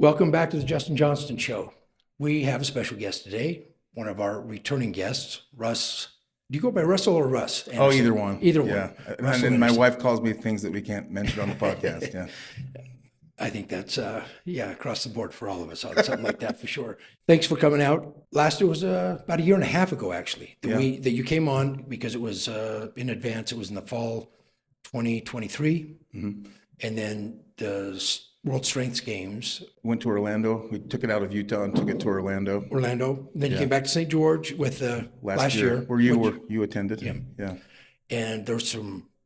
Welcome back to the Justin Johnston Show. We have a special guest today, one of our returning guests, Russ. Do you go by Russell or Russ Oh, Anderson? either one. Either Yeah. one. And Russell then my Anderson. wife calls me things that we can't mention on the podcast. Yeah. I think that's, across the board for all of us, something like that for sure. Thanks for coming out. Last year was about a year and a half ago, actually, that you came on because it was in advance. It was in the fall 2023. And then the World Strengths Games, Went to Orlando. We took it out of Utah and took it to Orlando Orlando. Then you came back to St. George with last year. Where you attended. Yeah. And there's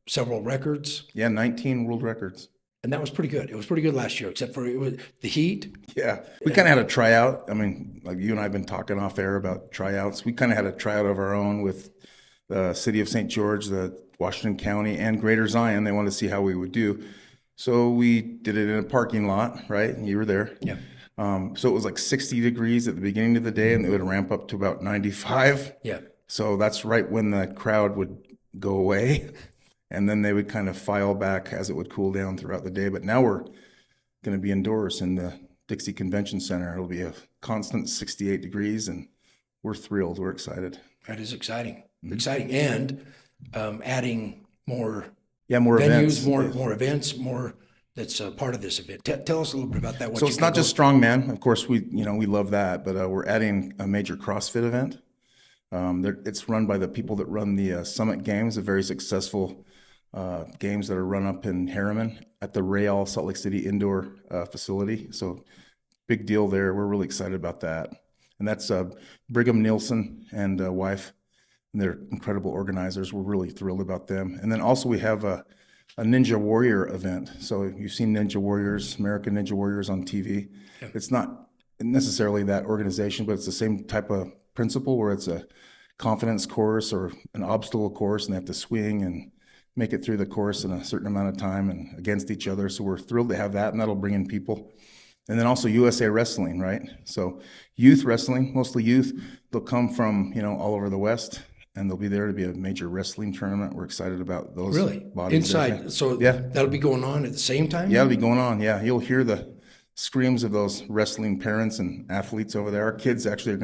several records, 19 world records. and that was pretty good. It was pretty good last year, except for it was the heat. Yeah. We kind of had a tryout. I mean, like you and I have been talking off air about tryouts. We kind of had a tryout of our own with the city of St. George, the Washington County, and Greater Zion. They wanted to see how we would do. So we did it in a parking lot, right? You were there. Yeah. So it was like 60 degrees at the beginning of the day, and it would ramp up to about 95. Yeah. So that's right when the crowd would go away, and then they would kind of file back as it would cool down throughout the day. But now we're going to be indoors in the Dixie Convention Center. It'll be a constant 68 degrees, and we're thrilled. We're excited. That is exciting. Exciting. And adding more More venues, events. more events, more that's part of this event. Tell us a little bit about that. So it's not just strongman. Of course, we love that, but we're adding a major CrossFit event. It's run by the people that run the Summit Games, a very successful games that are run up in Harriman at the Real Salt Lake City indoor facility. So big deal there. We're really excited about that. And that's Brigham Nielsen and wife, and they're incredible organizers. We're really thrilled about them. And then also we have a Ninja Warrior event. So you've seen Ninja Warriors, American Ninja Warriors on TV. Yeah. It's not necessarily that organization, but it's the same type of principle where it's a confidence course or an obstacle course, and they have to swing and make it through the course in a certain amount of time and against each other. So we're thrilled to have that, and that'll bring in people. And then also USA Wrestling, right? So youth wrestling, mostly youth. They'll come from, all over the West, and they'll be there to be a major wrestling tournament. We're excited about those. Really? Bodies Inside. there. So Yeah. that'll be going on at the same time? Yeah, it'll be going on. Yeah, you'll hear the screams of those wrestling parents and athletes over there. Our kids actually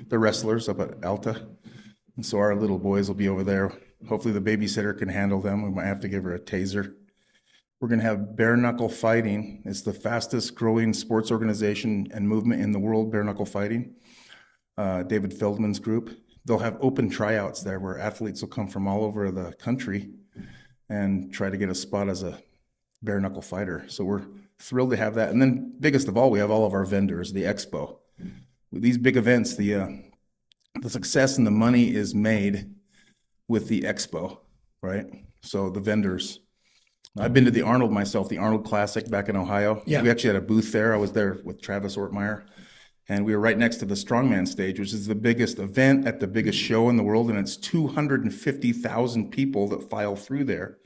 they're wrestlers up at Alta. And so our little boys will be over there. Hopefully the babysitter can handle them. We might have to give her a taser. We're going to have bare knuckle fighting. It's the fastest growing sports organization and movement in the world, bare knuckle fighting. David Feldman's group. They'll have open tryouts there where athletes will come from all over the country and try to get a spot as a bare knuckle fighter. So we're thrilled to have that. And then biggest of all, we have all of our vendors, the expo. With these big events, the success and the money is made with the expo, right? So the vendors. I've been to the Arnold myself, the Arnold Classic back in Ohio. Yeah. We actually had a booth there. I was there with Travis Ortmeyer. And we were right next to the Strongman stage, which is the biggest event at the biggest show in the world. And it's 250,000 people that file through there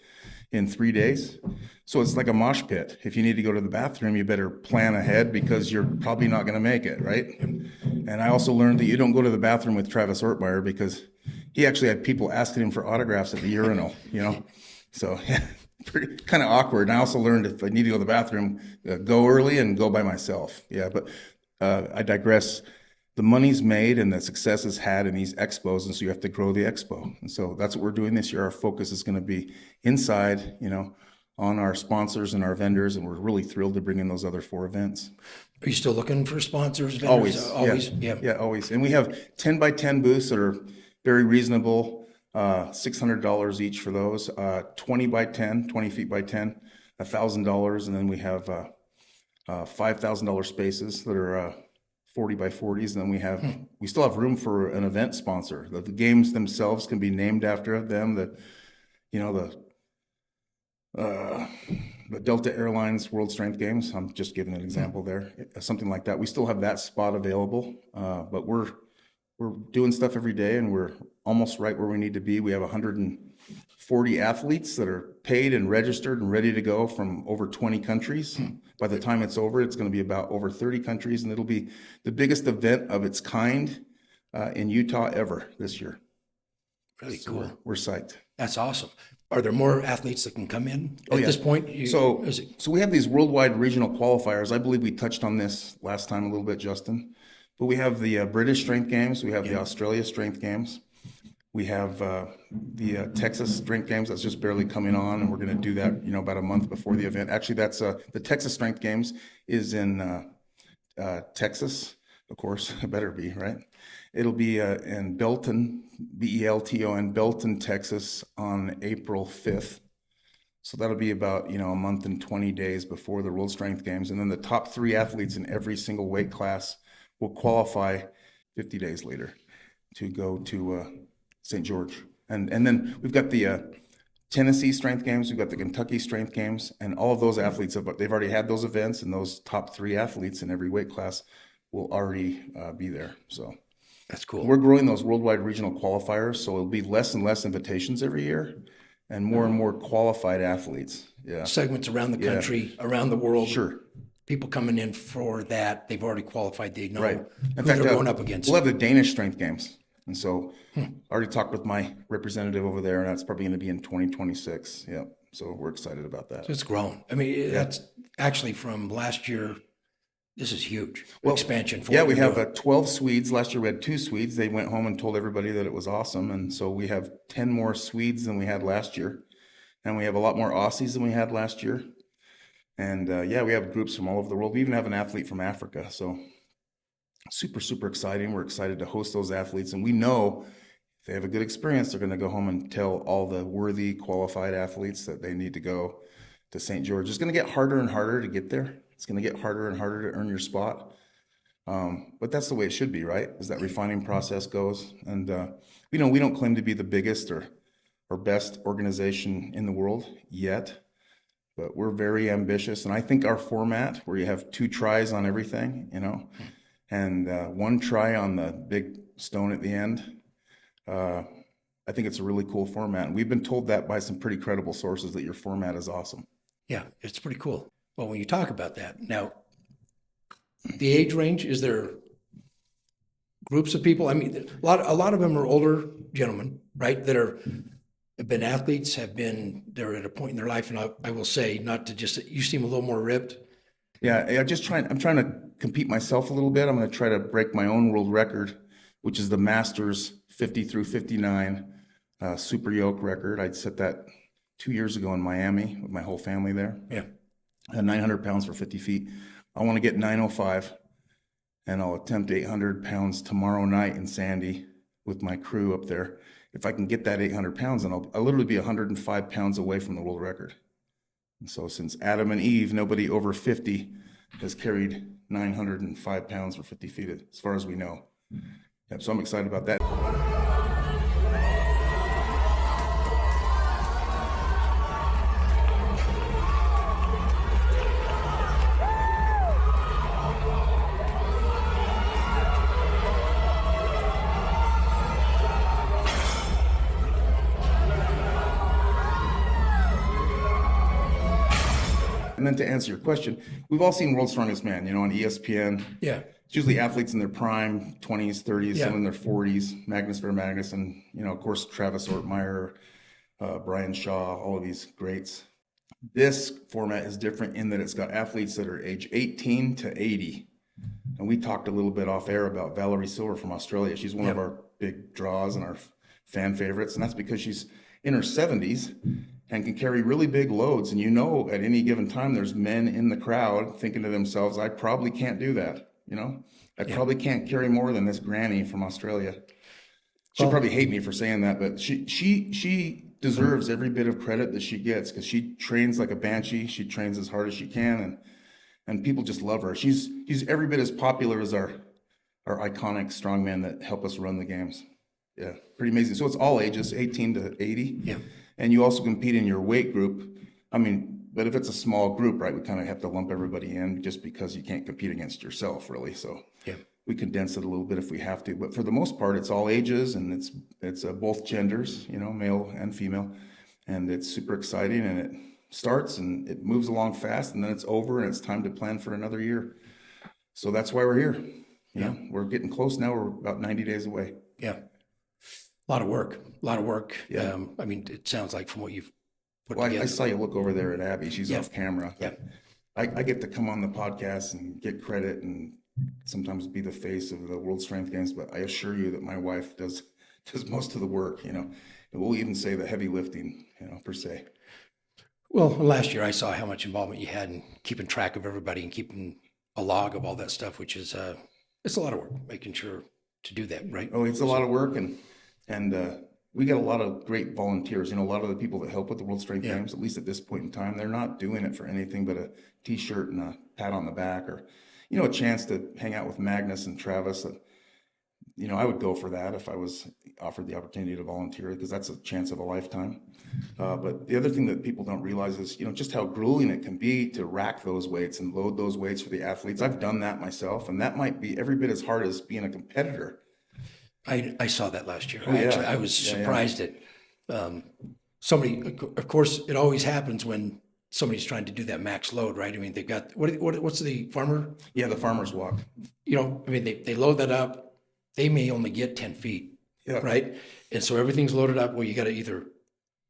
in 3 days. So it's like a mosh pit. If you need to go to the bathroom, you better plan ahead because you're probably not going to make it, right? And I also learned that you don't go to the bathroom with Travis Ortmeyer because he actually had people asking him for autographs at the urinal, So yeah, kind of awkward. And I also learned if I need to go to the bathroom, go early and go by myself. Yeah, but I digress. The money's made and the success is had in these expos, and so you have to grow the expo. And so that's what we're doing this year. Our focus is going to be inside, on our sponsors and our vendors, and we're really thrilled to bring in those other 4 events. Are you still looking for sponsors? Vendors? Always. Yeah, always. And we have 10 by 10 booths that are very reasonable, $600 each for those, 20 by 10, 20 feet by 10, $1,000. And then we have $5,000 spaces that are 40 by 40s. And then we still have room for an event sponsor. The games themselves can be named after them. The Delta Airlines World Strength Games. I'm just giving an example there. Something like that. We still have that spot available, but we're doing stuff every day, and we're almost right where we need to be. We have 140 athletes that are paid and registered and ready to go from over 20 countries. By the time it's over, it's going to be about over 30 countries, and it'll be the biggest event of its kind in Utah ever this year. Really cool. We're psyched. That's awesome. Are there more athletes that can come in at this point? So, Is it, so we have these worldwide regional qualifiers. I believe we touched on this last time a little bit, Justin. But we have the British Strength Games. We have the Australia Strength Games. We have the Texas Strength Games that's just barely coming on, and we're going to do that, about a month before the event. Actually, that's the Texas Strength Games is in Texas, of course. It better be, right? It'll be in Belton, Belton, Belton, Texas, on April 5th. So that'll be about, a month and 20 days before the World Strength Games. And then the top 3 athletes in every single weight class will qualify 50 days later to go to St. George. And then we've got the Tennessee Strength Games, we've got the Kentucky Strength Games, and all of those athletes, they've already had those events, and those top 3 athletes in every weight class will already be there. So that's cool. we're growing those worldwide regional qualifiers, so it'll be less and less invitations every year and more qualified athletes. Yeah. Segments around the country, around the world. Sure. People coming in for that, they've already qualified. They know Right. who In fact, they're going up against. we'll have the Danish Strength Games. And so I already talked with my representative over there, and that's probably going to be in 2026. Yeah. So we're excited about that. It's grown. I mean, that's actually from last year. This is huge expansion. For Yeah, what we you're have 12 Swedes. Last year we had 2 Swedes. They went home and told everybody that it was awesome. And so we have 10 more Swedes than we had last year. And we have a lot more Aussies than we had last year. And we have groups from all over the world. We even have an athlete from Africa. So super, super exciting. We're excited to host those athletes. And we know if they have a good experience, they're going to go home and tell all the worthy, qualified athletes that they need to go to St. George. It's going to get harder and harder to get there. It's going to get harder and harder to earn your spot. But that's the way it should be, right? As that refining process goes. And, we don't claim to be the biggest or best organization in the world yet, but we're very ambitious. And I think our format, where you have 2 tries on everything, and 1 try on the big stone at the end, I think it's a really cool format. And we've been told that by some pretty credible sources that your format is awesome. Yeah, it's pretty cool. Well, when you talk about that, now, the age range, is there groups of people? I mean, a lot of them are older gentlemen, right, that have been athletes, they're at a point in their life, and I will say, not to just, you seem a little more ripped. Yeah, I'm trying to compete myself a little bit. I'm going to try to break my own world record, which is the Masters 50 through 59 super yoke record. I set that 2 years ago in Miami with my whole family there. Yeah. 900 pounds for 50 feet. I want to get 905, and I'll attempt 800 pounds tomorrow night in Sandy with my crew up there. If I can get that 800 pounds, then I'll literally be 105 pounds away from the world record. And so since Adam and Eve, nobody over 50 has carried 905 pounds for 50 feet, as far as we know. Yep, so I'm excited about that. And then to answer your question, we've all seen World's Strongest Man, on ESPN. Yeah. It's usually athletes in their prime, 20s, 30s, Yeah. some in their 40s, Magnus Magnus, and, of course, Travis Ortmeyer, Brian Shaw, all of these greats. This format is different in that it's got athletes that are age 18 to 80. And we talked a little bit off air about Valerie Silver from Australia. She's one of our big draws and our fan favorites. And that's because she's in her 70s and can carry really big loads. And at any given time, there's men in the crowd thinking to themselves, I probably can't do that. I probably can't carry more than this granny from Australia. She'll probably hate me for saying that, but she deserves every bit of credit that she gets because she trains like a banshee. She trains as hard as she can, and people just love her. She's every bit as popular as our iconic strongmen that help us run the games. Yeah, pretty amazing. So it's all ages, 18 to 80. Yeah. And you also compete in your weight group. But if it's a small group, right, we kind of have to lump everybody in just because you can't compete against yourself, really. So we condense it a little bit if we have to. But for the most part, it's all ages, and it's both genders, male and female. And it's super exciting, and it starts, and it moves along fast, and then it's over, and it's time to plan for another year. So that's why we're here. We're getting close now. We're about 90 days away. Yeah. A lot of work. Yeah. It sounds like from what you've put Well, I together. saw you look over there at Abby. She's Yeah. off camera. Yeah. I get to come on the podcast and get credit and sometimes be the face of the World Strength Games, but I assure you that my wife does most of the work, you know. And we'll even say the heavy lifting, you know, per se. Well, last year I saw how much involvement you had in keeping track of everybody and keeping a log of all that stuff, which is it's a lot of work making sure to do that, right? Oh, it's a lot of work, and we got a lot of great volunteers. You know, a lot of the people that help with the World Strength Games, at least at this point in time, they're not doing it for anything but a T-shirt and a pat on the back, or you know, a chance to hang out with Magnus and Travis. You know, I would go for that if I was offered the opportunity to volunteer, because that's a chance of a lifetime. But the other thing that people don't realize is, you know, just how grueling it can be to rack those weights and load those weights for the athletes. I've done that myself, and that might be every bit as hard as being a competitor. I saw that last year. yeah. I was surprised at somebody. Of course, it always happens when somebody's trying to do that max load, right? I mean, they've got what's the farmer? Yeah, the farmer's walk. You know, I mean, they load that up. They may only get 10 feet, Yeah. right? And so everything's loaded up. Well, you got to either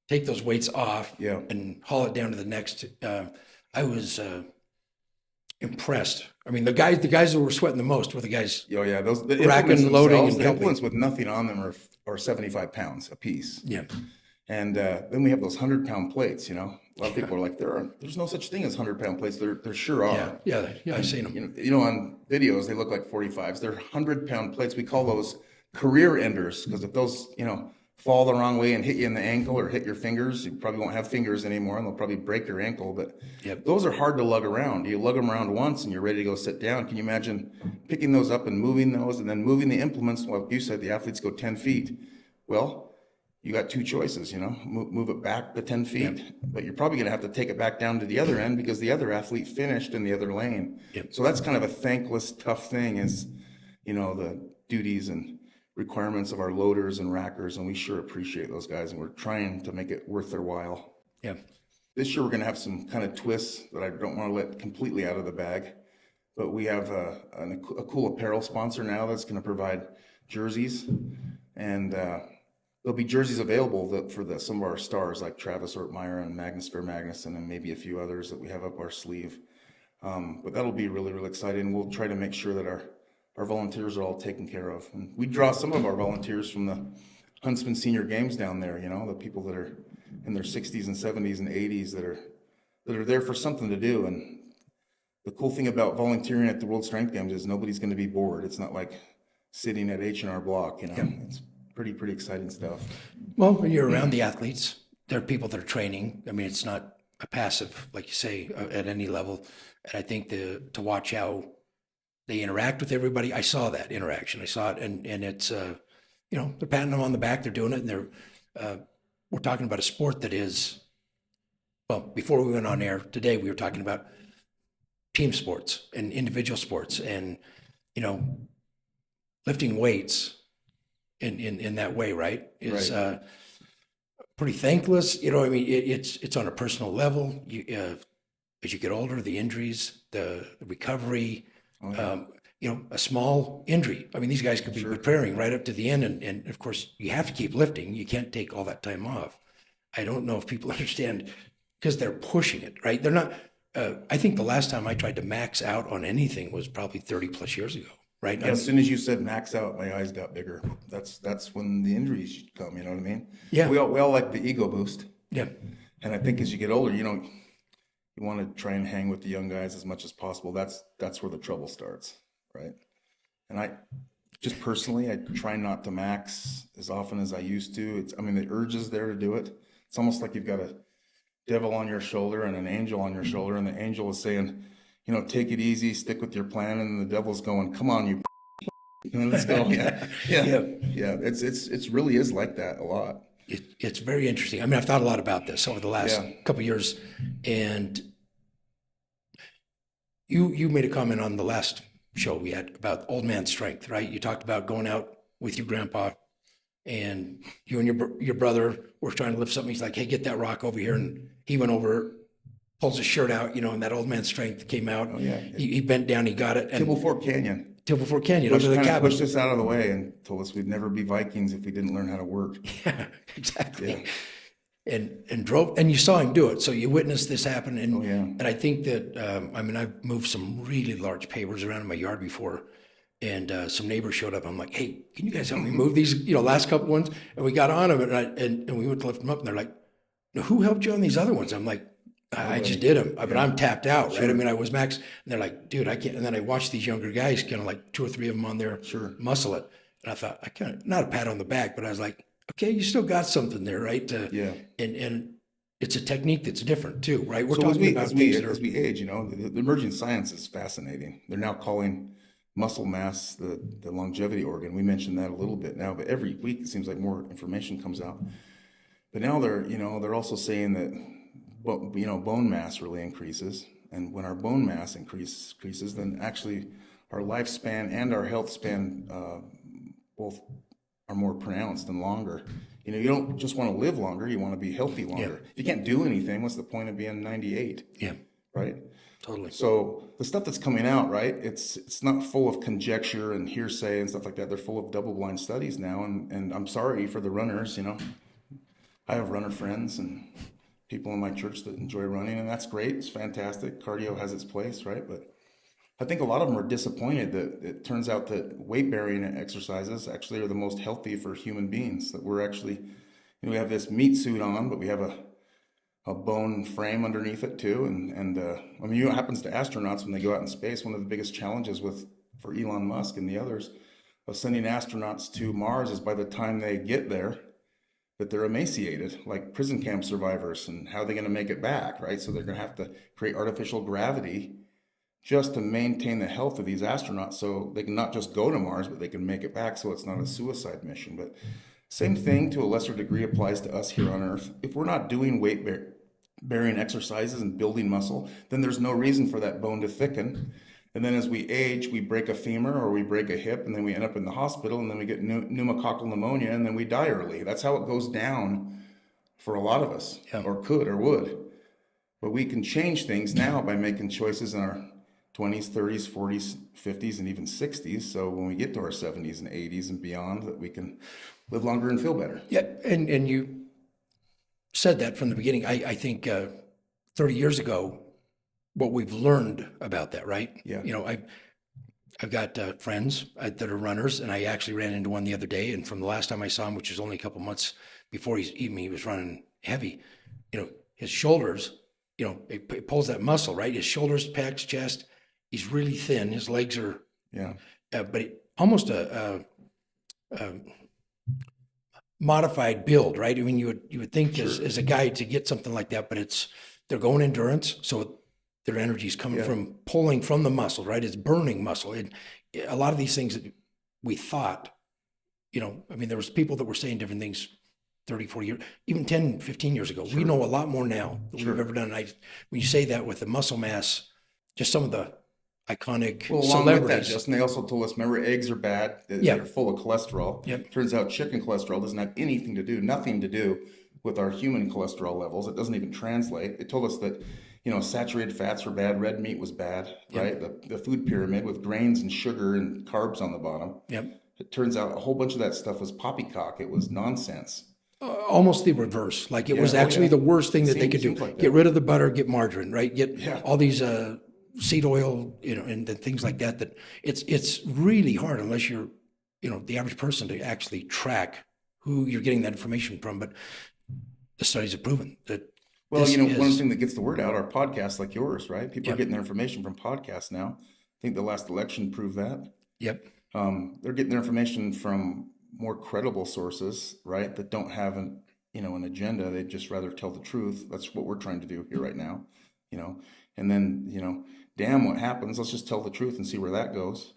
take those weights off Yeah. and haul it down to the next. I was impressed. I mean, the guys that were sweating the most were the guys. Oh yeah, those the Racking, implements loading, themselves, and the helping. implements with nothing on them are 75 pounds a piece. Yeah, And then we have those 100-pound plates. You know, a lot of people are like, there's no such thing as 100-pound plates. There sure are. yeah. I've seen them. You know, on videos they look like 45s. They're 100-pound plates. We call those career enders, because if those, you know, fall the wrong way and hit you in the ankle or hit your fingers, you probably won't have fingers anymore, and they'll probably break your ankle. But Yep. those are hard to lug around. You lug them around once and you're ready to go sit down. Can you imagine picking those up and moving those, and then moving the implements? Well, you said the athletes go 10 feet. Well, you got two choices, you know, move it back to 10 feet, but you're probably going to have to take it back down to the other end because the other athlete finished in the other lane. Yep. So that's kind of a thankless, tough thing, is, you know, the duties and requirements of our loaders and rackers, and we sure appreciate those guys, and we're trying to make it worth their while. Yeah, This year we're going to have some kind of twists that I don't want to let completely out of the bag, but we have a cool apparel sponsor now that's going to provide jerseys, and there'll be jerseys available for some of our stars like Travis Ortmeyer and Magnus Ver Magnuson, and maybe a few others that we have up our sleeve. But that'll be really, really exciting. We'll try to make sure that our volunteers are all taken care of. And we draw some of our volunteers from the Huntsman Senior Games down there, you know, the people that are in their 60s and 70s and 80s that are there for something to do. And the cool thing about volunteering at the World Strength Games is nobody's going to be bored. It's not like sitting at H&R Block, you know. It's pretty exciting stuff. well, when you're around the athletes, there are people that are training. I mean, it's not a passive, like you say, at any level. And I think to watch how they interact with everybody, I saw that interaction. I saw it, and it's you know, they're patting them on the back. They're doing it, and we're talking about a sport that is, well, before we went on air today, we were talking about team sports and individual sports, and you know, lifting weights in that way, right, is Right. pretty thankless. You know, I mean, it's on a personal level. As you get older, the injuries, the recovery. You know, a small injury. I mean, these guys could be preparing right up to the end, and of course, you have to keep lifting. You can't take all that time off. I don't know if people understand, because they're pushing it, right? They're not. I think the last time I tried to max out on anything was probably 30 plus years ago, right? As soon as you said max out, my eyes got bigger. That's when the injuries come, you know what I mean? Yeah. We all like the ego boost. Yeah, And I think as you get older, you know, you want to try and hang with the young guys as much as possible. That's where the trouble starts, right? And I just personally, I try not to max as often as I used to. I mean, the urge is there to do it. It's almost like you've got a devil on your shoulder and an angel on your shoulder, and the angel is saying, you know, take it easy, stick with your plan, and the devil's going, come on, you, let's go. Yeah. It's really is like that a lot. it's very interesting. I mean, I've thought a lot about this over the last Yeah. couple of years, and you made a comment on the last show we had about old man strength, right? You talked about going out with your grandpa, and you and your brother were trying to lift something. He's like, "Hey, get that rock over here," and he went over, pulls his shirt out, you know, and that old man strength came out. yeah. He bent down, he got it, and Tibble Fork Canyon. Tibble Fork Canyon under the Kind of cabin. pushed us out of the way and told us we'd never be Vikings if we didn't learn how to work. Yeah, exactly. and drove, and you saw him do it. So you witnessed this happen. And, yeah. and I think that, I mean, I've moved some really large pavers around in my yard before. And some neighbors showed up. I'm like, hey, can you guys help me move these, last couple ones? And we got on them and we went to lift them up and they're like, "No, who helped you on these other ones?" I'm like, I just did them, but I'm tapped out, right? I mean, I was max, and they're like, dude, I can't. And then I watched these younger guys, kind of like 2 or 3 of them on there, muscle it. And I thought, I kind of, not a pat on the back, but I was like, okay, you still got something there, right? Yeah. And it's a technique that's different too, right? We're So talking about things that as are, we age, the emerging science is fascinating. They're now calling muscle mass the longevity organ. We mentioned that a little bit now, but every week it seems like more information comes out. But now they're also saying that bone mass really increases, and when our bone mass increases, then actually our lifespan and our health span both are more pronounced and longer. You don't just want to live longer; you want to be healthy longer. If you can't do anything, what's the point of being 98? yeah, Right. totally. So the stuff that's coming out, right? It's not full of conjecture and hearsay and stuff like that. They're full of double-blind studies now, and I'm sorry for the runners. I have runner friends and people in my church that enjoy running, and that's great. It's fantastic. Cardio has its place, right? But I think a lot of them are disappointed that it turns out that weight-bearing exercises actually are the most healthy for human beings. That we're actually, we have this meat suit on, but we have a bone frame underneath it too. And I mean, what happens to astronauts when they go out in space? One of the biggest challenges for Elon Musk and the others of sending astronauts to Mars is by the time they get there, that they're emaciated, like prison camp survivors, and how are they going to make it back, right? So they're going to have to create artificial gravity just to maintain the health of these astronauts, so they can not just go to Mars, but they can make it back, so it's not a suicide mission. But same thing to a lesser degree applies to us here on Earth. If we're not doing weight-bearing exercises and building muscle, then there's no reason for that bone to thicken. And then as we age, we break a femur or we break a hip, and then we end up in the hospital, and then we get pneumococcal pneumonia, and then we die early. That's how it goes down for a lot of us, or could or would. But we can change things now by making choices in our 20s, 30s, 40s, 50s, and even 60s. So when we get to our 70s and 80s and beyond, that we can live longer and feel better. Yeah, and you said that from the beginning. I think 30 years ago, what we've learned about that, right? Yeah. I've got friends that are runners, and I actually ran into one the other day. And from the last time I saw him, which was only a couple months before he was running heavy, his shoulders, it pulls that muscle, right? His shoulders, pecs, chest. He's really thin. His legs are, but almost a modified build, right? I mean, you would think as a guy to get something like that, but they're going endurance, so their energy is coming from pulling from the muscle, right? It's burning muscle. A lot of these things that we thought, I mean, there was people that were saying different things 30, 40 years, even 10, 15 years ago. We know a lot more now than we've ever done. When you say that with the muscle mass, just some of the iconic celebrities. Along with that, Justin, they also told us, remember, eggs are bad. They're full of cholesterol. Yep. Turns out chicken cholesterol doesn't have nothing to do with our human cholesterol levels. It doesn't even translate. It told us that, saturated fats were bad, red meat was bad, right? The food pyramid with grains and sugar and carbs on the bottom. Yep. It turns out a whole bunch of that stuff was poppycock. It was nonsense. Almost the reverse. Like it was actually the worst thing that they could do. Like get rid of the butter, get margarine, right? Get all these seed oil, and things like that. That it's really hard unless you're, the average person to actually track who you're getting that information from. But the studies have proven that. Well, one thing that gets the word out are podcasts like yours, right? People are getting their information from podcasts now. I think the last election proved that. Yep. They're getting their information from more credible sources, right? That don't have an agenda. They'd just rather tell the truth. That's what we're trying to do here right now, and then, damn what happens. Let's just tell the truth and see where that goes.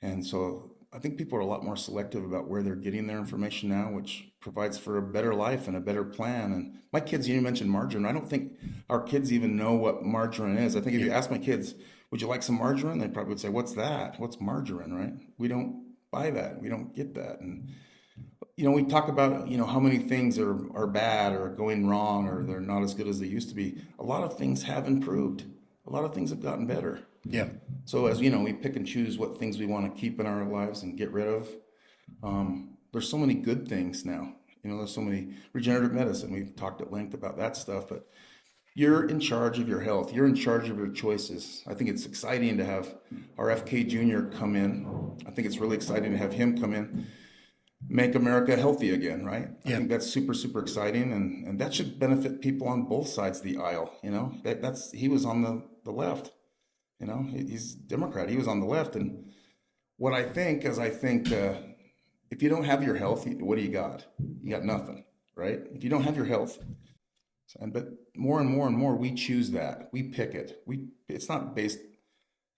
And so I think people are a lot more selective about where they're getting their information now, which provides for a better life and a better plan. And my kids, you mentioned margarine. I don't think our kids even know what margarine is. I think if you ask my kids, would you like some margarine? They probably would say, what's that? What's margarine, right? We don't buy that. We don't get that. And, we talk about, how many things are bad or going wrong or they're not as good as they used to be. A lot of things have improved. A lot of things have gotten better. Yeah. So as we pick and choose what things we want to keep in our lives and get rid of. There's so many good things now. You know, there's so many regenerative medicine. We've talked at length about that stuff, but you're in charge of your health. You're in charge of your choices. I think it's exciting to have our FK Jr. come in. I think it's really exciting to have him come in, make America healthy again, right? Yeah. I think that's super, super exciting, and that should benefit people on both sides of the aisle. You know, he was on the left. You know, he's Democrat. He was on the left, and what I think is, if you don't have your health, what do you got? You got nothing, right? If you don't have your health. But more and more and more, we choose that. We pick it. It's not based,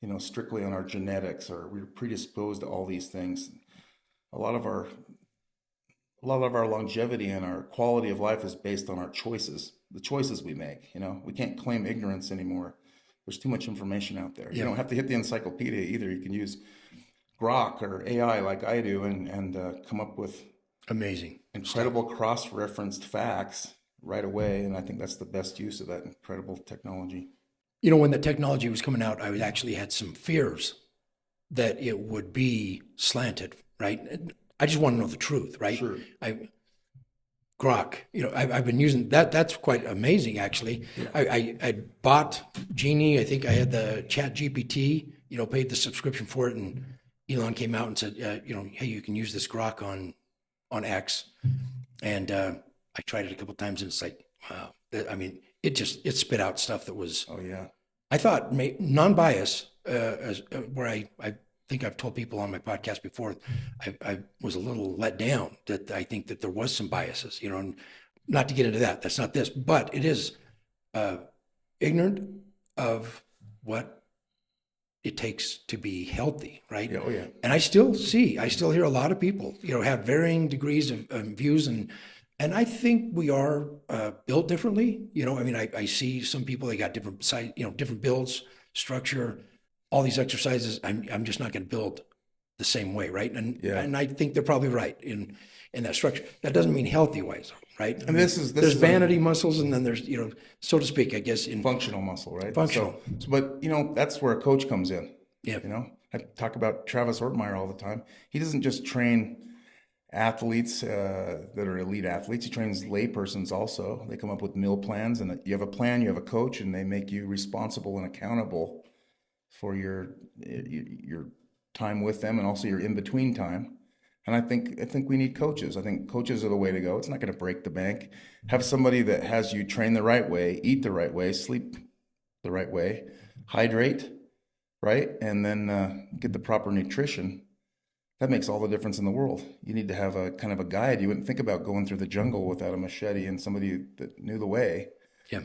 you know, strictly on our genetics, or we're predisposed to all these things. A lot of our longevity and our quality of life is based on our choices, the choices we make. You know, we can't claim ignorance anymore. There's too much information out there. Yeah. You don't have to hit the encyclopedia either. You can use Grok or AI like I do and come up with amazing, incredible cross-referenced facts right away, and I think that's the best use of that incredible technology. You know, when the technology was coming out, I actually had some fears that it would be slanted, right? I just want to know the truth, right? Sure. Grok, you know, I've been using that. That's quite amazing, actually. Yeah. I bought Genie. I think I had the Chat GPT, you know, paid the subscription for it, and Elon came out and said, you know, hey, you can use this Grok on X, and I tried it a couple of times, and it's like, wow. I mean, it spit out stuff that was. Oh yeah. I thought non-bias, where I think I've told people on my podcast before, I was a little let down that I think that there was some biases, you know, and not to get into that. That's not this, but it is ignorant of what it takes to be healthy, right? Yeah, oh yeah. And I still hear a lot of people, you know, have varying degrees of views, and I think we are built differently. You know, I mean, I see some people, they got different size, you know, different builds, structure, all these exercises. I'm just not going to build the same way, right? And I think they're probably right in that structure. That doesn't mean healthy wise, right? And there's vanity muscles, and then there's, you know, so to speak, I guess, in functional muscle, right? Functional. So, but you know, that's where a coach comes in. Yeah. You know, I talk about Travis Ortmeyer all the time. He doesn't just train athletes that are elite athletes. He trains laypersons also. They come up with meal plans, and you have a plan, you have a coach, and they make you responsible and accountable for your time with them, and also your in-between time. And I think we need coaches. I think coaches are the way to go. It's not going to break the bank. Have somebody that has you train the right way, eat the right way, sleep the right way, hydrate, right? And then get the proper nutrition. That makes all the difference in the world. You need to have a kind of a guide. You wouldn't think about going through the jungle without a machete and somebody that knew the way. Yeah.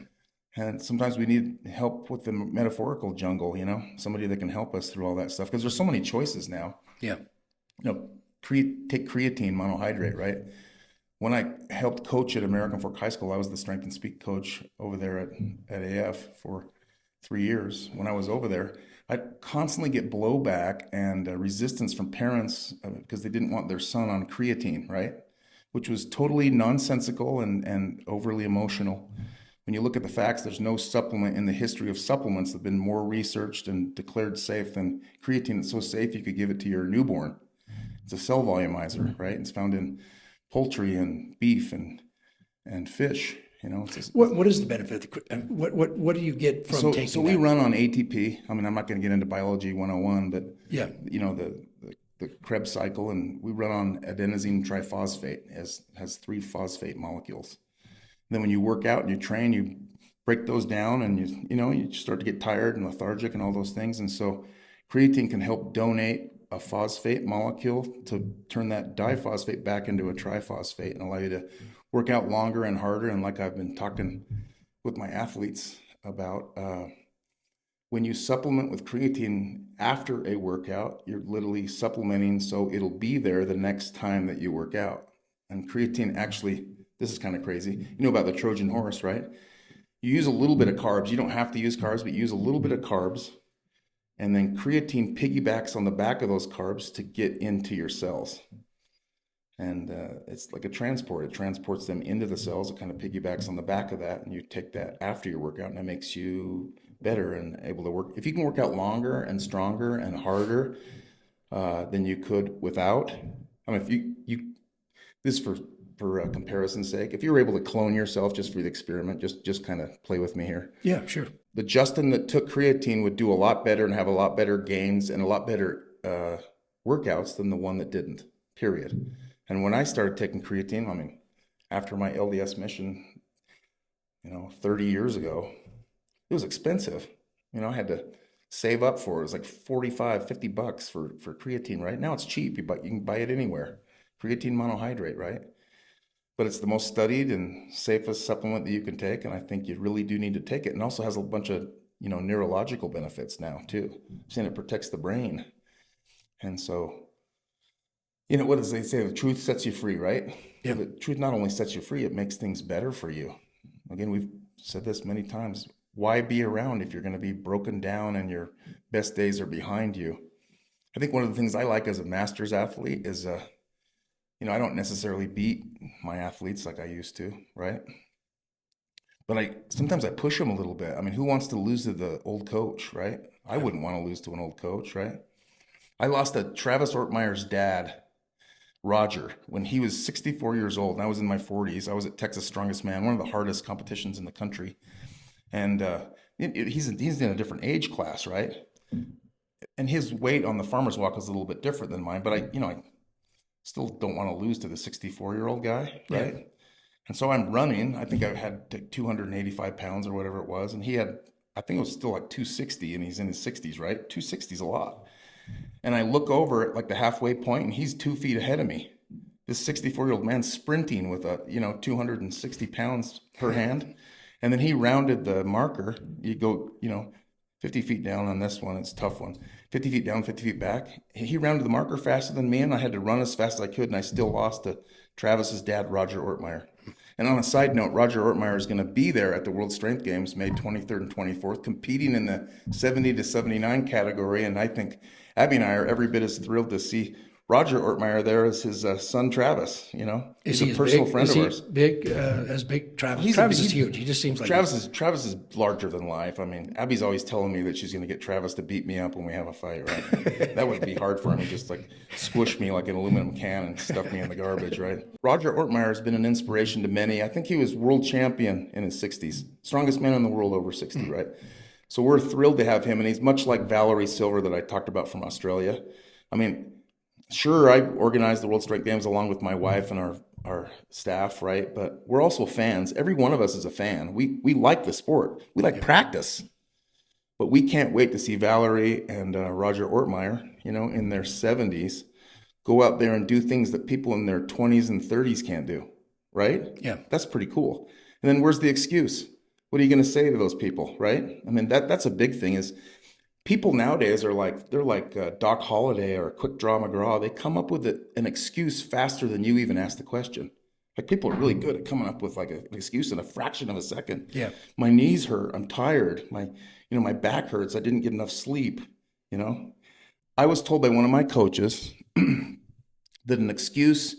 And sometimes we need help with the metaphorical jungle, you know, somebody that can help us through all that stuff, because there's so many choices now. Yeah. You know, take creatine monohydrate, right? When I helped coach at American Fork High School, I was the strength and speed coach over there at AF for 3 years. When I was over there, I'd constantly get blowback and resistance from parents because they didn't want their son on creatine, right? Which was totally nonsensical and overly emotional. When you look at the facts, there's no supplement in the history of supplements that have been more researched and declared safe than creatine. It's so safe you could give it to your newborn. It's a cell volumizer, right? It's found in poultry and beef and fish. You know, what is the benefit? What do you get from taking? So we run on ATP. I mean, I'm not going to get into biology 101, but yeah, you know, the Krebs cycle, and we run on adenosine triphosphate. It has 3 phosphate molecules. And then when you work out and you train, you break those down, and you start to get tired and lethargic and all those things. And so creatine can help donate a phosphate molecule to turn that diphosphate back into a triphosphate and allow you to work out longer and harder. And like I've been talking with my athletes about, when you supplement with creatine after a workout, you're literally supplementing so it'll be there the next time that you work out. And creatine actually, this is kind of crazy. You know about the Trojan horse, right? You use a little bit of carbs. You don't have to use carbs, but you use a little bit of carbs. And then creatine piggybacks on the back of those carbs to get into your cells. And it's like a transport. It transports them into the cells. It kind of piggybacks on the back of that. And you take that after your workout, and it makes you better and able to work. If you can work out longer and stronger and harder than you could without, I mean, if you this is for for comparison's sake. If you were able to clone yourself just for the experiment, just kind of play with me here. Yeah, sure. The Justin that took creatine would do a lot better and have a lot better gains and a lot better workouts than the one that didn't, period. And when I started taking creatine, I mean, after my LDS mission, 30 years ago, it was expensive. I had to save up for it. It was like $45-50 for creatine, right? Now it's cheap. You can buy it anywhere. Creatine monohydrate, right? But it's the most studied and safest supplement that you can take, and I think you really do need to take it. And also has a bunch of neurological benefits now too. Saying it protects the brain, and so what does they say? The truth sets you free, right? Yeah. The truth not only sets you free, it makes things better for you. Again, we've said this many times. Why be around if you're going to be broken down and your best days are behind you? I think one of the things I like as a masters athlete is I don't necessarily beat my athletes like I used to, right? But sometimes I push them a little bit. I mean, who wants to lose to the old coach, right? I wouldn't want to lose to an old coach, right? I lost to Travis Ortmeyer's dad, Roger, when he was 64 years old, and I was in my 40s. I was at Texas Strongest Man, one of the hardest competitions in the country. And he's in a different age class, right? And his weight on the farmer's walk is a little bit different than mine, but I still don't want to lose to the 64-year-old guy, right? Yeah. And so I'm running. I think I had 285 pounds or whatever it was. And he had, I think it was still like 260, and he's in his 60s, right? 260 is a lot. And I look over at like the halfway point, and he's 2 feet ahead of me. This 64-year-old man sprinting with 260 pounds per hand. And then he rounded the marker. You go, 50 feet down on this one. It's a tough one. 50 feet down, 50 feet back. He rounded the marker faster than me, and I had to run as fast as I could, and I still lost to Travis's dad, Roger Ortmeyer. And on a side note, Roger Ortmeyer is going to be there at the World Strength Games, May 23rd and 24th, competing in the 70 to 79 category. And I think Abby and I are every bit as thrilled to see Roger Ortmeyer there as his son Travis. He's a personal friend of ours. Big as big Travis? Travis is huge. He just seems like Travis is larger than life. I mean, Abby's always telling me that she's going to get Travis to beat me up when we have a fight. Right? That would be hard for him to just like squish me like an aluminum can and stuff me in the garbage. Right? Roger Ortmeyer has been an inspiration to many. I think he was world champion in his 60s, strongest man in the world over 60. Right? So we're thrilled to have him, and he's much like Valerie Silver that I talked about from Australia. I mean. Sure, I organized the World Strength Games along with my wife and our staff, right? But we're also fans. Every one of us is a fan. We like the sport. We like practice. But we can't wait to see Valerie and Roger Ortmeyer, in their 70s, go out there and do things that people in their 20s and 30s can't do, right? Yeah. That's pretty cool. And then where's the excuse? What are you going to say to those people, right? I mean, that's a big thing is people nowadays are like, they're like Doc Holliday or Quick Draw McGraw. They come up with an excuse faster than you even ask the question. Like people are really good at coming up with like an excuse in a fraction of a second. Yeah. My knees hurt. I'm tired. My back hurts. I didn't get enough sleep. I was told by one of my coaches that an excuse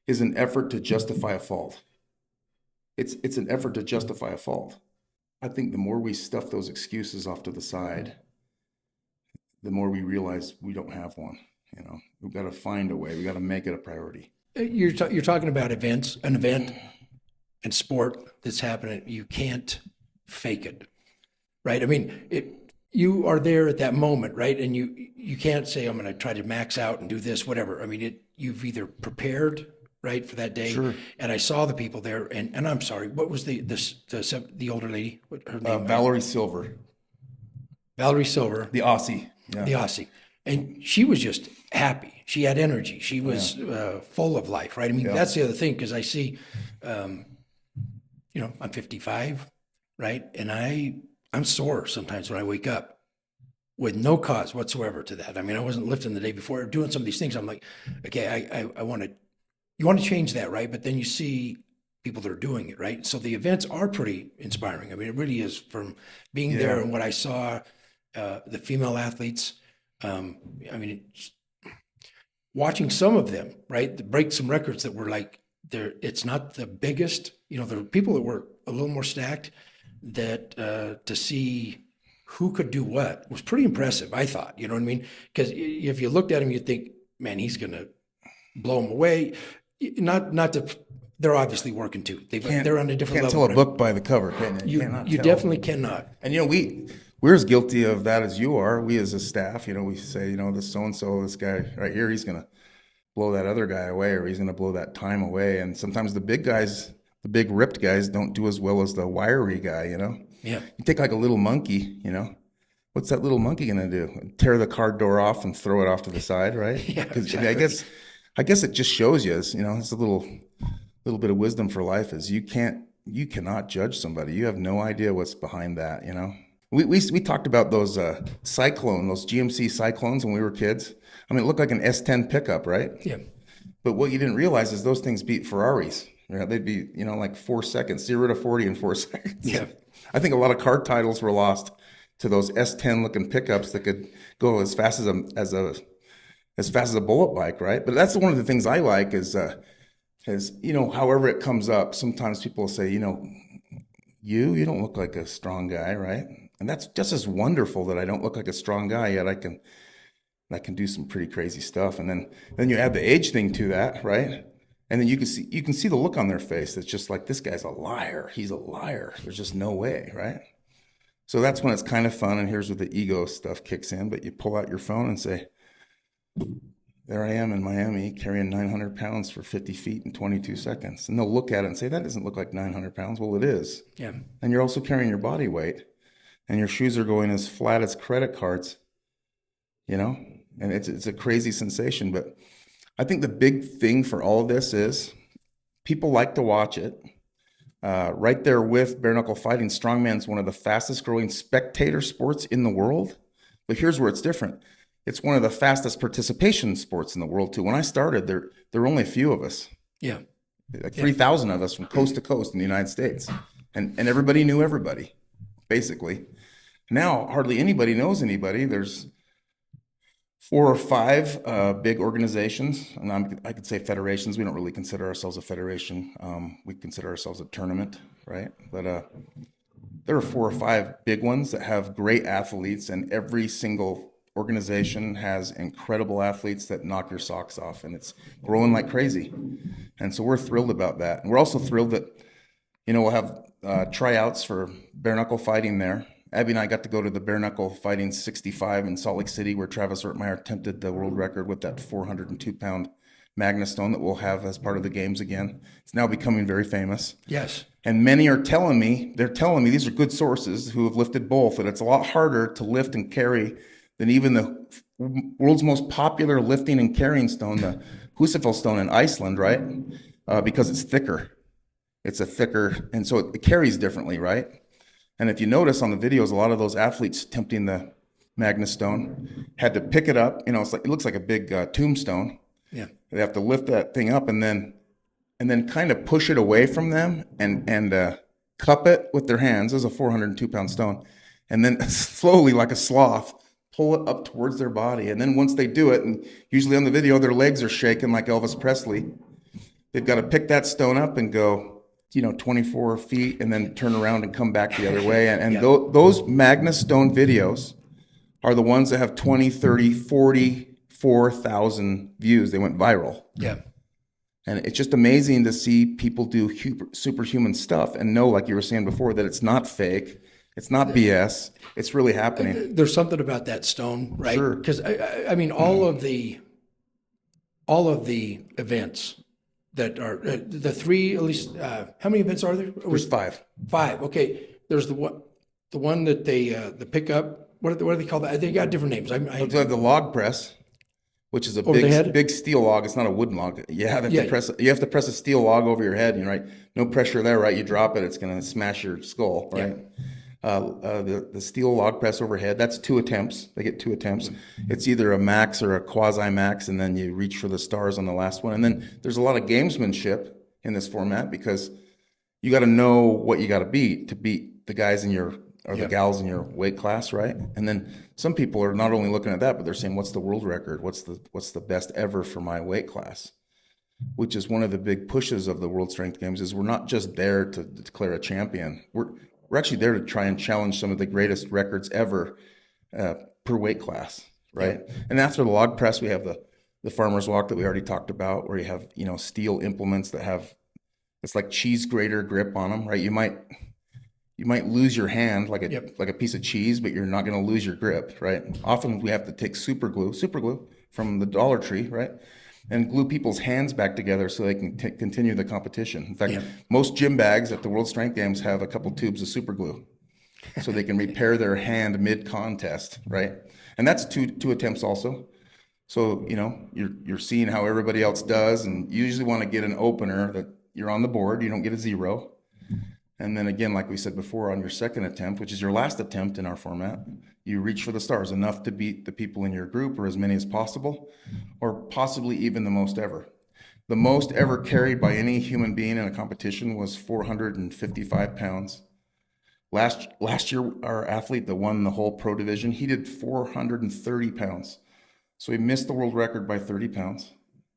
is an effort to justify a fault. It's an effort to justify a fault. I think the more we stuff those excuses off to the side, the more we realize we don't have one. We've got to find a way. We got to make it a priority. You're talking about an event and sport that's happening. You can't fake it, right? I mean, you are there at that moment, right? And you can't say, I'm going to try to max out and do this, whatever. I mean, you've either prepared, right, for that day. Sure. And I saw the people there, and I'm sorry, what was the older lady? What her name? Valerie Silver. Valerie Silver. The Aussie. Yeah. The Aussie. And she was just happy. She had energy. She was full of life, right? I mean, that's the other thing, because I see, I'm 55, right? And I'm sore sometimes when I wake up with no cause whatsoever to that. I mean, I wasn't lifting the day before, doing some of these things. I'm like, okay, I want to, you want to change that, right? But then you see people that are doing it, right? So the events are pretty inspiring. I mean, it really is, from being there and what I saw, the female athletes. I mean, watching some of them, right, break some records that were like, it's not the biggest, there were people that were a little more stacked, that to see who could do what was pretty impressive, I thought, you know what I mean? Because if you looked at him, you'd think, man, he's going to blow him away. Not to they're obviously working too. They're on a different Can't level. tell a book by the cover, can you? You, Cannot you tell. definitely cannot. And we're as guilty of that as you are. We as a staff, we say, this so and so, this guy right here, he's gonna blow that other guy away, or he's gonna blow that time away. And sometimes the big guys, the big ripped guys, don't do as well as the wiry guy. Yeah. You take like a little monkey, what's that little monkey gonna do? Tear the car door off and throw it off to the side, right? Yeah, 'Cause exactly. I guess it just shows you, it's a little bit of wisdom for life is you cannot judge somebody. You have no idea what's behind that, We talked about those those GMC Cyclones when we were kids. I mean, it looked like an S10 pickup, right? Yeah. But what you didn't realize is those things beat Ferraris. They'd be, like 4 seconds, 0 to 40 in 4 seconds. Yeah. I think a lot of car titles were lost to those S10 looking pickups that could go as fast as a bullet bike, right? But that's one of the things I like is however it comes up, sometimes people say, you don't look like a strong guy, right? And that's just as wonderful that I don't look like a strong guy, yet I can do some pretty crazy stuff. And then you add the age thing to that, right? And then you can see the look on their face. That's just like, this guy's a liar. He's a liar. There's just no way, right? So that's when it's kind of fun. And here's where the ego stuff kicks in. But you pull out your phone and say, there I am in Miami carrying 900 pounds for 50 feet in 22 seconds. And they'll look at it and say, that doesn't look like 900 pounds. Well, it is. Yeah. And you're also carrying your body weight. And your shoes are going as flat as credit cards, And it's a crazy sensation. But I think the big thing for all of this is people like to watch it. Right there with bare knuckle fighting, strongman's one of the fastest growing spectator sports in the world. But here's where it's different. It's one of the fastest participation sports in the world too. When I started, there were only a few of us. Yeah. Like 3,000 of us from coast to coast in the United States. And everybody knew everybody, basically. Now, hardly anybody knows anybody. There's 4 or 5 big organizations, and I could say federations. We don't really consider ourselves a federation. We consider ourselves a tournament, right? But there are 4 or 5 big ones that have great athletes, and every single organization has incredible athletes that knock your socks off, and it's growing like crazy. And so we're thrilled about that. And we're also thrilled that, we'll have tryouts for bare knuckle fighting there. Abby and I got to go to the bare knuckle fighting 65 in Salt Lake City, where Travis Ortmeyer attempted the world record with that 402-pound Magnus stone that we'll have as part of the games again. It's now becoming very famous. Yes. And many are telling me, these are good sources who have lifted both, that it's a lot harder to lift and carry than even the world's most popular lifting and carrying stone, the Husafell stone in Iceland, right? Because it's thicker. And so it carries differently, right? And if you notice on the videos, a lot of those athletes attempting the Magnus stone had to pick it up. It looks like a big tombstone. Yeah. They have to lift that thing up and then kind of push it away from them and cup it with their hands as a 402-pound stone, and then slowly, like a sloth, pull it up towards their body. And then once they do it, and usually on the video their legs are shaking like Elvis Presley, they've got to pick that stone up and go 24 feet and then turn around and come back the other way. And Yeah. those Magnus stone videos are the ones that have 20, 30, 44,000 views. They went viral. Yeah. And it's just amazing to see people do superhuman stuff and know, like you were saying before, that it's not fake. It's not BS. It's really happening. There's something about that stone, right? Sure. Because I mean, all of the events that are the 3, at least. How many events are there? There's 5. 5. Okay. There's the one that they the pickup. What do they call that? They got different names. So they have the log press, which is a Over the head? big steel log. It's not a wooden log. You have Yeah. to press. You have to press a steel log over your head. Right? No pressure there. Right? You drop it, it's going to smash your skull. Right? The steel log press overhead. That's 2 attempts. They get 2 attempts. It's either a max or a quasi max, and then you reach for the stars on the last one. And then there's a lot of gamesmanship in this format because you got to know what you got to beat the guys in your or the gals in your weight class, right? And then some people are not only looking at that, but they're saying, what's the world record? What's the best ever for my weight class? Which is one of the big pushes of the World Strength Games, is we're not just there to declare a champion. We're actually there to try and challenge some of the greatest records ever per weight class, right? Yeah. And after the log press, we have the farmer's walk that we already talked about, where you have steel implements that have It's like cheese grater grip on them, right? You might lose your hand like a Yep. like a piece of cheese, but you're not going to lose your grip, right? Often we have to take super glue from the Dollar Tree, right? And glue people's hands back together so they can continue the competition. In fact, Yep. most gym bags at the World Strength Games have a couple tubes of super glue so they can repair their hand mid-contest, right? And that's two attempts also. So, you're seeing how everybody else does, and you usually want to get an opener that you're on the board, you don't get a zero. And then again, like we said before, on your second attempt, which is your last attempt in our format, you reach for the stars, enough to beat the people in your group or as many as possible, or possibly even the most ever. The most ever carried by any human being in a competition was 455 pounds. Last year, our athlete that won the whole pro division, he did 430 pounds. So he missed the world record by 30 pounds.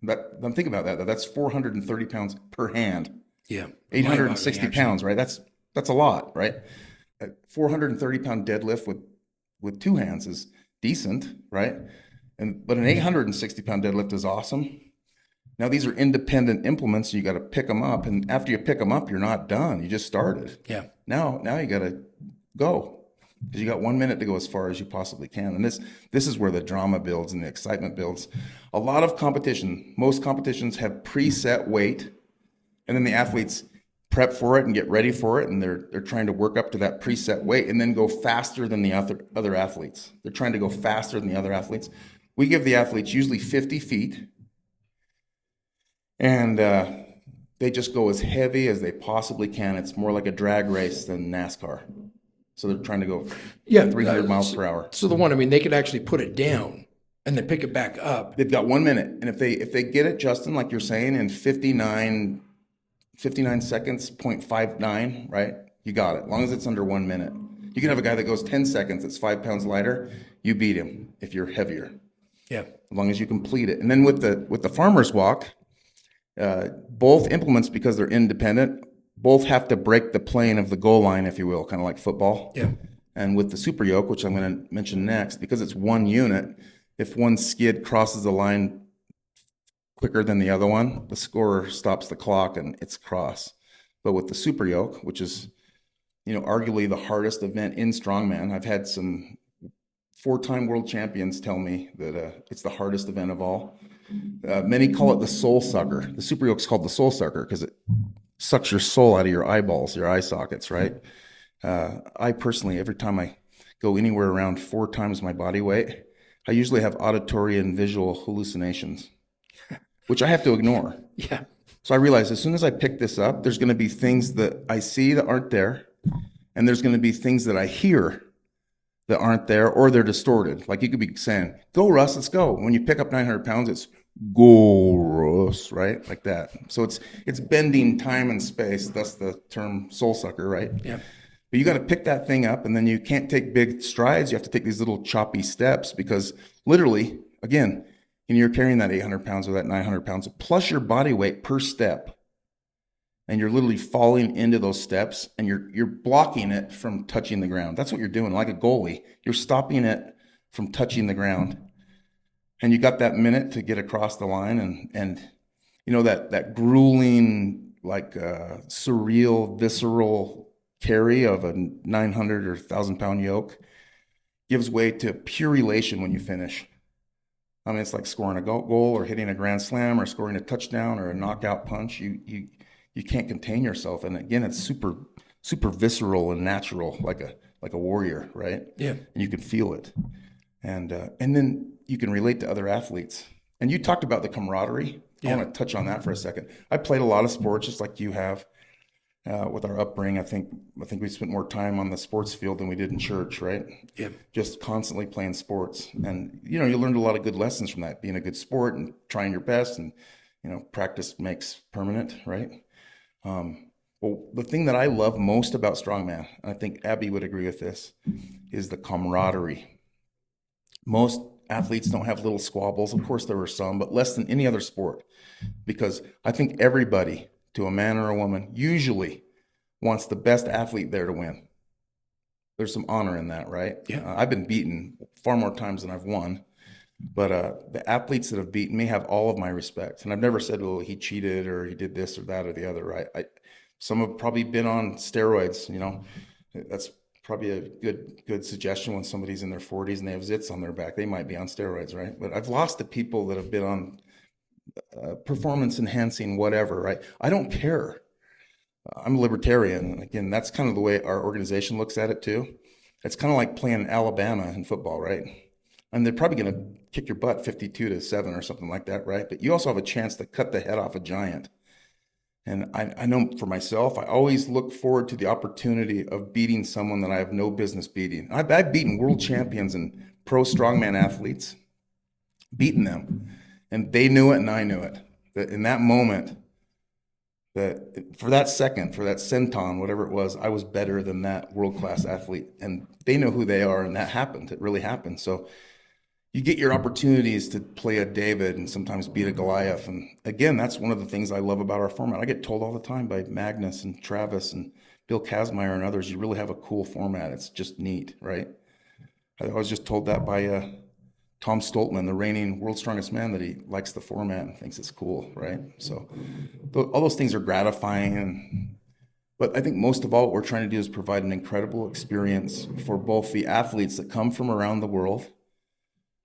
Think about that. That's 430 pounds per hand. Yeah. 860 pounds, right? That's a lot, right? A 430-pound deadlift with two hands is decent, right? But an 860-pound deadlift is awesome. Now these are independent implements, so you got to pick them up, and after you pick them up, you're not done. You just started. Yeah. Now you got to go, because you got 1 minute to go as far as you possibly can. And this is where the drama builds and the excitement builds. A lot of competition, most competitions have preset weight, and then the athletes prep for it and get ready for it, and they're trying to work up to that preset weight and then go faster than the other athletes. They're trying to go faster than the other athletes. We give the athletes usually 50 feet, and they just go as heavy as they possibly can. It's more like a drag race than NASCAR. So they're trying to go 300 miles per hour. So the one, I mean, they could actually put it down and then pick it back up. They've got 1 minute, and if they get it, Justin, like you're saying, in 59 seconds, 0.59, right? You got it. As long as it's under 1 minute. You can have a guy that goes 10 seconds that's 5 pounds lighter. You beat him if you're heavier. Yeah. As long as you complete it. And then with the farmer's walk, both implements, because they're independent, both have to break the plane of the goal line, if you will, kind of like football. Yeah. And with the super yoke, which I'm going to mention next, because it's one unit, if one skid crosses the line quicker than the other one, the scorer stops the clock and it's cross. But with the super yoke, which is, arguably the hardest event in strongman, I've had some 4-time world champions tell me that it's the hardest event of all. Many call it the soul sucker. The super yoke's called the soul sucker because it sucks your soul out of your eyeballs, your eye sockets, right? I personally, every time I go anywhere around 4 times my body weight, I usually have auditory and visual hallucinations, which I have to ignore. Yeah. So I realize as soon as I pick this up, there's going to be things that I see that aren't there, and there's going to be things that I hear that aren't there, or they're distorted. Like you could be saying, "Go, Russ, let's go." When you pick up 900 pounds, it's "Go, Russ," right? Like that. So it's bending time and space. That's the term soul sucker, right? Yeah. But you got to pick that thing up, and then you can't take big strides. You have to take these little choppy steps, because literally, again, and you're carrying that 800 pounds or that 900 pounds plus your body weight per step, and you're literally falling into those steps, and you're blocking it from touching the ground. That's what you're doing, like a goalie. You're stopping it from touching the ground, and you got that minute to get across the line, and that grueling, like surreal, visceral carry of a 900 or 1,000 pound yoke gives way to pure elation when you finish. I mean, it's like scoring a goal or hitting a grand slam or scoring a touchdown or a knockout punch. You can't contain yourself. And again, it's super, super visceral and natural, like a warrior, right? Yeah. And you can feel it. And then you can relate to other athletes. And you talked about the camaraderie. Yeah. I want to touch on that for a second. I played a lot of sports just like you have. With our upbringing, I think we spent more time on the sports field than we did in church, right? Yeah. Just constantly playing sports. And, you learned a lot of good lessons from that, being a good sport and trying your best, and, practice makes permanent, right? Well, the thing that I love most about strongman, and I think Abby would agree with this, is the camaraderie. Most athletes don't have little squabbles. Of course, there are some, but less than any other sport, because I think everybody, to a man or a woman, usually wants the best athlete there to win. There's some honor in that, right? Yeah. I've been beaten far more times than I've won. But the athletes that have beaten me have all of my respect. And I've never said, well, he cheated or he did this or that or the other, right? Some have probably been on steroids, you know. That's probably a good suggestion when somebody's in their 40s and they have zits on their back. They might be on steroids, right? But I've lost to people that have been on performance enhancing whatever, right? I don't care. I'm a libertarian. Again, that's kind of the way our organization looks at it too. It's kind of like playing Alabama in football, right? And they're probably going to kick your butt 52-7 or something like that, right? But you also have a chance to cut the head off a giant. And I know for myself, I always look forward to the opportunity of beating someone that I have no business beating. I've beaten world champions and pro strongman athletes, beaten them. And they knew it and I knew it. That in that moment, that for that second, for that centon, whatever it was, I was better than that world-class athlete. And they know who they are, and that happened. It really happened. So you get your opportunities to play a David and sometimes beat a Goliath. And again, that's one of the things I love about our format. I get told all the time by Magnus and Travis and Bill Kazmaier and others, you really have a cool format. It's just neat, right? I was just told that by Tom Stoltman, the reigning world's strongest man, that he likes the format and thinks it's cool, right? So all those things are gratifying. But I think most of all, what we're trying to do is provide an incredible experience for both the athletes that come from around the world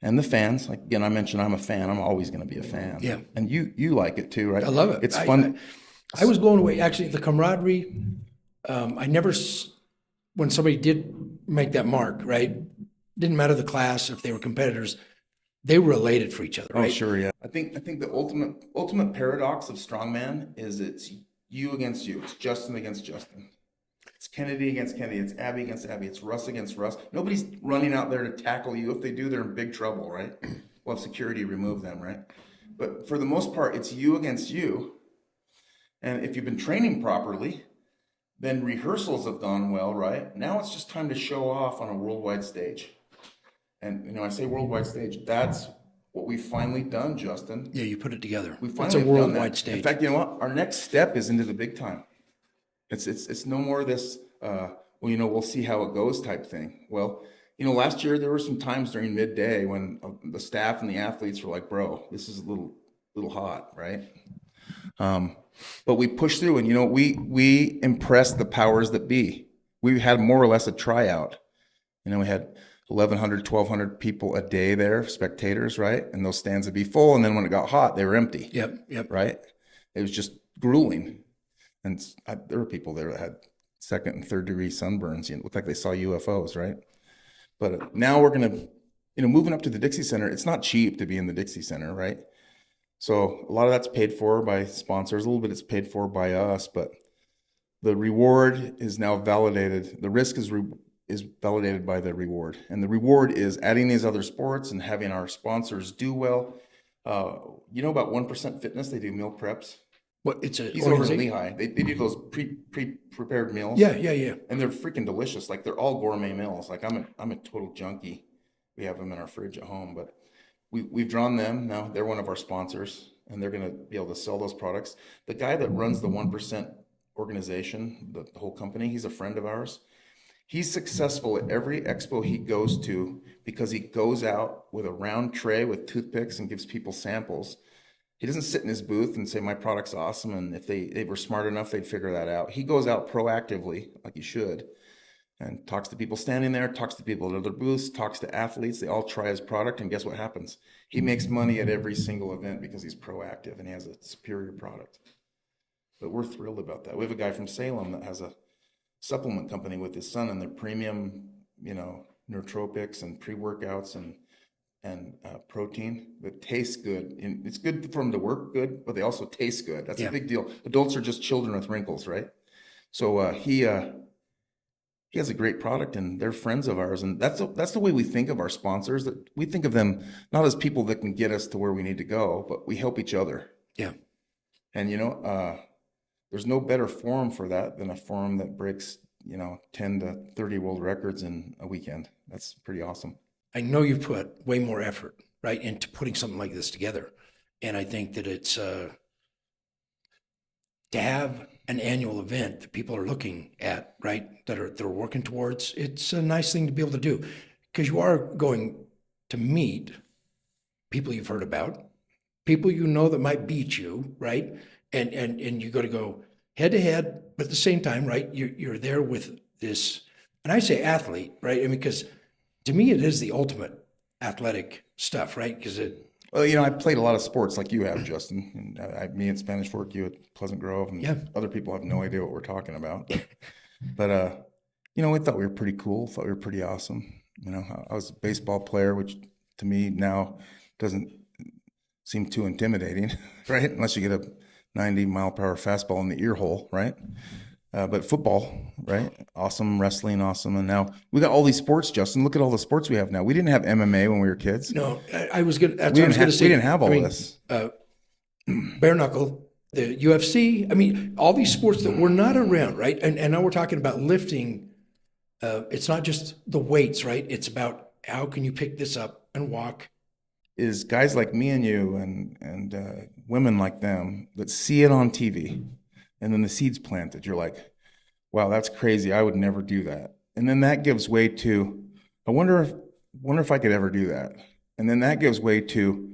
and the fans. Like, again, I mentioned I'm a fan. I'm always going to be a fan. Yeah. And you like it too, right? I love it. It's fun. I was blown away. Actually, the camaraderie, I never, when somebody did make that mark, right? Didn't matter the class, if they were competitors, they were elated for each other, right? Oh, sure, yeah. I think the ultimate paradox of strongman is it's you against you. It's Justin against Justin. It's Kennedy against Kennedy. It's Abby against Abby. It's Russ against Russ. Nobody's running out there to tackle you. If they do, they're in big trouble, right? We'll have security remove them, right? But for the most part, it's you against you. And if you've been training properly, then rehearsals have gone well, right? Now it's just time to show off on a worldwide stage. And I say worldwide stage, that's what we've finally done, Justin. Yeah, you put it together. We've It's a finally done worldwide that. stage. In fact, you know what? Our next step is into the big time. It's no more this, we'll see how it goes type thing. Well, last year there were some times during midday when the staff and the athletes were like, bro, this is a little hot, right? But we pushed through and, we impressed the powers that be. We had more or less a tryout. We had 1,100, 1,200 people a day there, spectators, right? And those stands would be full. And then when it got hot, they were empty. Yep. Right? It was just grueling. And there were people there that had second and third degree sunburns. It looked like they saw UFOs, right? But now we're going to, moving up to the Dixie Center, it's not cheap to be in the Dixie Center, right? So a lot of that's paid for by sponsors. A little bit it's paid for by us, but the reward is now validated. The risk is validated by the reward. And the reward is adding these other sports and having our sponsors do well. About 1% Fitness, they do meal preps. What, it's a He's over in Lehigh. They do those pre-prepared meals. Yeah. And they're freaking delicious. Like they're all gourmet meals. Like I'm a total junkie. We have them in our fridge at home, but we've drawn them. Now they're one of our sponsors and they're going to be able to sell those products. The guy that runs the 1% organization, the whole company, he's a friend of ours. He's successful at every expo he goes to because he goes out with a round tray with toothpicks and gives people samples. He doesn't sit in his booth and say, my product's awesome. And if they were smart enough, they'd figure that out. He goes out proactively, like he should, and talks to people standing there, talks to people at other booths, talks to athletes. They all try his product. And guess what happens? He makes money at every single event because he's proactive and he has a superior product. But we're thrilled about that. We have a guy from Salem that has a supplement company with his son, and their premium, nootropics and pre-workouts and protein that tastes good. And it's good for them to work good, but they also taste good. That's a big deal. Adults are just children with wrinkles, right? So he has a great product, and they're friends of ours. And that's the way we think of our sponsors. That we think of them not as people that can get us to where we need to go, but we help each other. Yeah. And there's no better forum for that than a forum that breaks, 10 to 30 world records in a weekend. That's pretty awesome. I know you've put way more effort, right, into putting something like this together. And I think that it's to have an annual event that people are looking at, right, that are working towards. It's a nice thing to be able to do because you are going to meet people you've heard about, people you know that might beat you, right? And you got to go head to head, but at the same time, right? You're there with this, and I say athlete, right? I mean, because to me, it is the ultimate athletic stuff, right? Because Well, I played a lot of sports like you have, Justin. And me in Spanish Fork, you at Pleasant Grove, and Yeah. other people have no idea what we're talking about. But we thought we were pretty cool. Thought we were pretty awesome. I was a baseball player, which to me now doesn't seem too intimidating, right? Unless you get a 90-mile-per-hour fastball in the ear hole, right? But football, right? Awesome. Wrestling, awesome. And now we got all these sports, Justin. Look at all the sports we have now. We didn't have MMA when we were kids. no, I was gonna. That's what I was gonna say. We didn't have all I mean, this. Bare knuckle, the UFC. I mean, all these sports that were not around, right? And now we're talking about lifting. It's not just the weights, right? It's about how can you pick this up and walk. Is guys like me and you and women like them that see it on TV, and then the seed's planted. You're like, wow, that's crazy. I would never do that. And then that gives way to, I wonder if I could ever do that. And then that gives way to,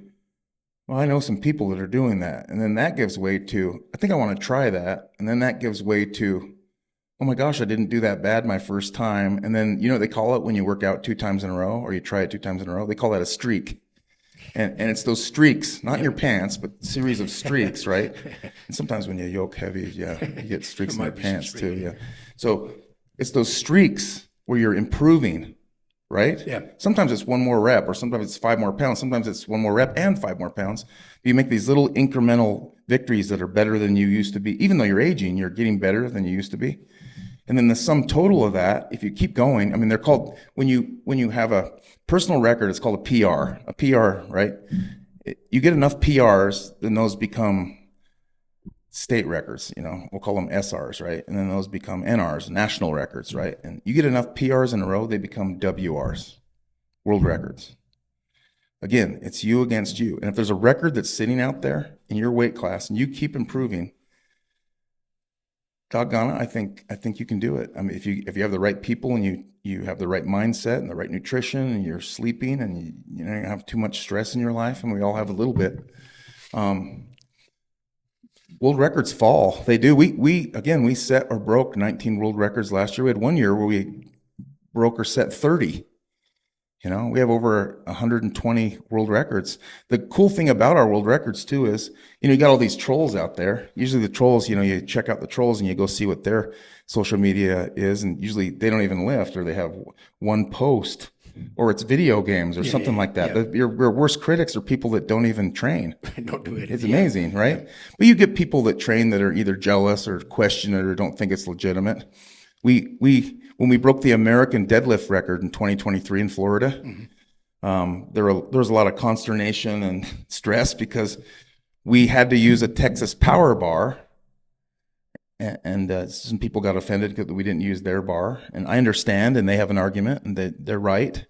well, I know some people that are doing that. And then that gives way to, I think I want to try that. And then that gives way to, oh my gosh, I didn't do that bad my first time. And then, they call it when you work out 2 times in a row or you try it 2 times in a row, they call that a streak. And it's those streaks, not in your pants, but series of streaks, right? And sometimes when you yoke heavy, you get streaks in your pants too, yeah. So it's those streaks where you're improving, right? Yeah. Sometimes it's 1 more rep, or sometimes it's 5 more pounds. Sometimes it's 1 more rep and 5 more pounds. You make these little incremental victories that are better than you used to be. Even though you're aging, you're getting better than you used to be. And then the sum total of that, if you keep going, I mean, they're called, when you have a personal record, it's called a PR. A PR, right? You get enough PRs, then those become state records, we'll call them SRs, right? And then those become NRs, national records, right? And you get enough PRs in a row, they become WRs, world records. Again, it's you against you. And if there's a record that's sitting out there in your weight class and you keep improving, doggone it, I think you can do it. I mean, if you have the right people and you have the right mindset and the right nutrition and you're sleeping and you don't have too much stress in your life, and we all have a little bit, world records fall. They do. We set or broke 19 world records last year. We had 1 year where we broke or set 30. We have over 120 world records. The cool thing about our world records too is, you got all these trolls out there. Usually the trolls, you check out the trolls and you go see what their social media is. And usually they don't even lift, or they have 1 post, or it's video games or something like that. Yeah. Your worst critics are people that don't even train. Don't do it. It's amazing, right? Yeah. But you get people that train that are either jealous or question it or don't think it's legitimate. When we broke the American deadlift record in 2023 in Florida, there was a lot of consternation and stress because we had to use a Texas Power bar, and some people got offended because we didn't use their bar. And I understand, and they have an argument, and they're right.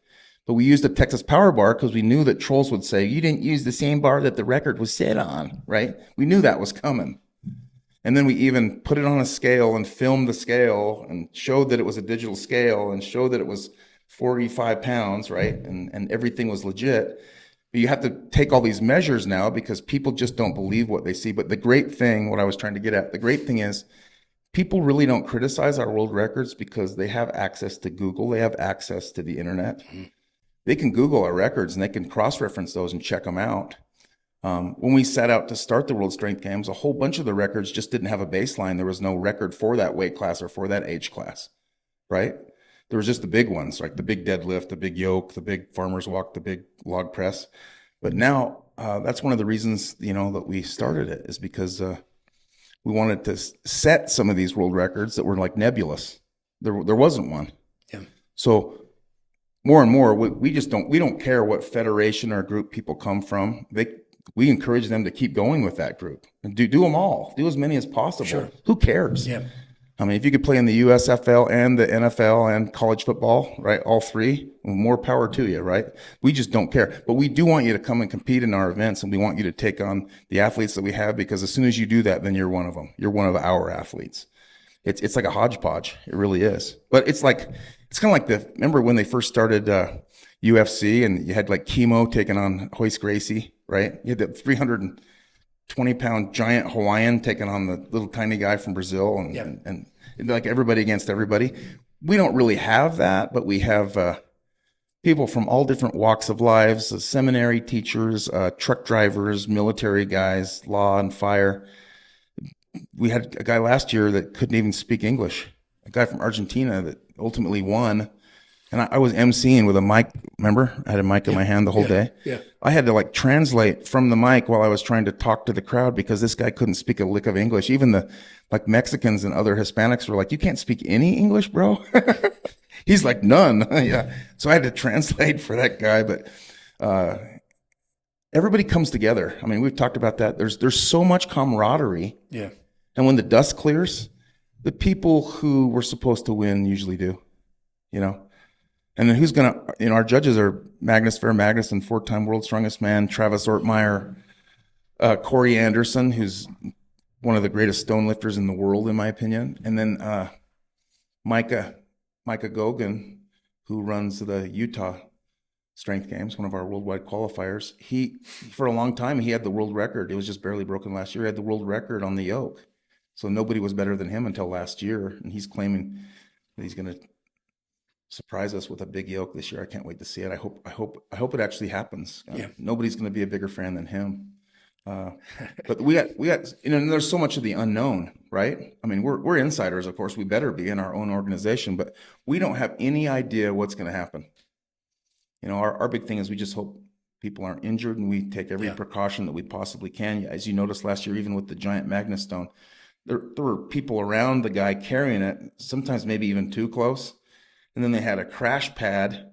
But we used a Texas Power bar because we knew that trolls would say, you didn't use the same bar that the record was set on, right? We knew that was coming. And then we even put it on a scale and filmed the scale and showed that it was a digital scale and showed that it was 45 pounds, right? And everything was legit. But you have to take all these measures now because people just don't believe what they see. But the great thing, what I was trying to get at, the great thing is people really don't criticize our world records because they have access to Google. They have access to the internet. They can Google our records and they can cross-reference those and check them out. When we set out to start the World Strength Games, a whole bunch of the records just didn't have a baseline. There was no record for that weight class or for that age class, right? There was just the big ones, like the big deadlift, the big yoke, the big farmer's walk, the big log press. But now that's one of the reasons, that we started it, is because we wanted to set some of these world records that were like nebulous. There wasn't one. Yeah. So more and more, we don't care what federation or group people come from. We encourage them to keep going with that group and do them all. Do as many as possible. Sure. Who cares? Yeah. I mean, if you could play in the USFL and the NFL and college football, right, all 3, more power to you, right? We just don't care. But we do want you to come and compete in our events, and we want you to take on the athletes that we have, because as soon as you do that, then you're one of them. You're one of our athletes. It's like a hodgepodge. It really is. But it's kind of like remember when they first started, UFC, and you had like Chemo taking on Hoist Gracie, right? You had that 320-pound giant Hawaiian taking on the little tiny guy from Brazil, and like everybody against everybody. We don't really have that, but we have people from all different walks of lives, seminary teachers, truck drivers, military guys, law and fire. We had a guy last year that couldn't even speak English, a guy from Argentina that ultimately won. And I was emceeing with a mic. Remember, I had a mic in my hand the whole day. Yeah. I had to like translate from the mic while I was trying to talk to the crowd because this guy couldn't speak a lick of English. Even the like Mexicans and other Hispanics were like, "You can't speak any English, bro." He's like, "None." Yeah. So I had to translate for that guy. But everybody comes together. I mean, we've talked about that. There's so much camaraderie. Yeah. And when the dust clears, the people who were supposed to win usually do, you know. And then who's going to, our judges are Magnus Fair Magnuson, 4-time world's strongest man, Travis Ortmeyer, Corey Anderson, who's one of the greatest stone lifters in the world, in my opinion. And then Micah Gogan, who runs the Utah Strength Games, one of our worldwide qualifiers. He, for a long time, he had the world record. It was just barely broken last year. He had the world record on the yoke. So nobody was better than him until last year. And he's claiming that he's going to surprise us with a big yoke this year. I can't wait to see it. I hope it actually happens. Nobody's going to be a bigger fan than him. But we got, and there's so much of the unknown, right? I mean, we're insiders, of course. We better be in our own organization, but we don't have any idea what's going to happen. Our big thing is we just hope people aren't injured, and we take every precaution that we possibly can. As you noticed last year, even with the giant Magnus stone, there were people around the guy carrying it, sometimes maybe even too close. And then they had a crash pad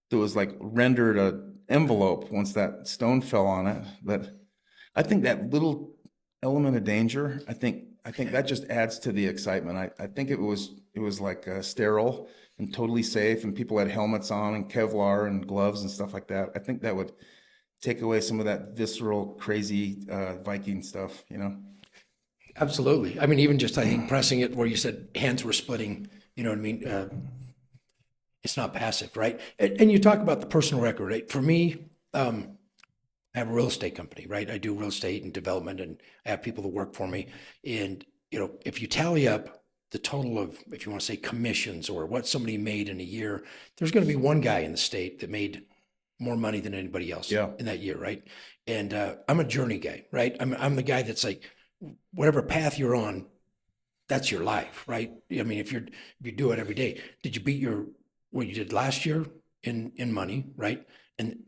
that was like rendered an envelope once that stone fell on it. But I think that little element of danger, I think that just adds to the excitement. I think it was like sterile and totally safe, and people had helmets on and Kevlar and gloves and stuff like that. I think that would take away some of that visceral, crazy Viking stuff, Absolutely. I mean, even just, I think, pressing it where you said hands were splitting, you know what I mean? It's not passive, right? And you talk about the personal record, right? For me, I have a real estate company, right? I do real estate and development, and I have people that work for me. And, if you tally up the total of, if you want to say commissions or what somebody made in a year, there's going to be one guy in the state that made more money than anybody else in that year, right? And I'm a journey guy, right? I'm the guy that's like, whatever path you're on, that's your life, right? I mean, if you do it every day, did you beat what you did last year in money, right? And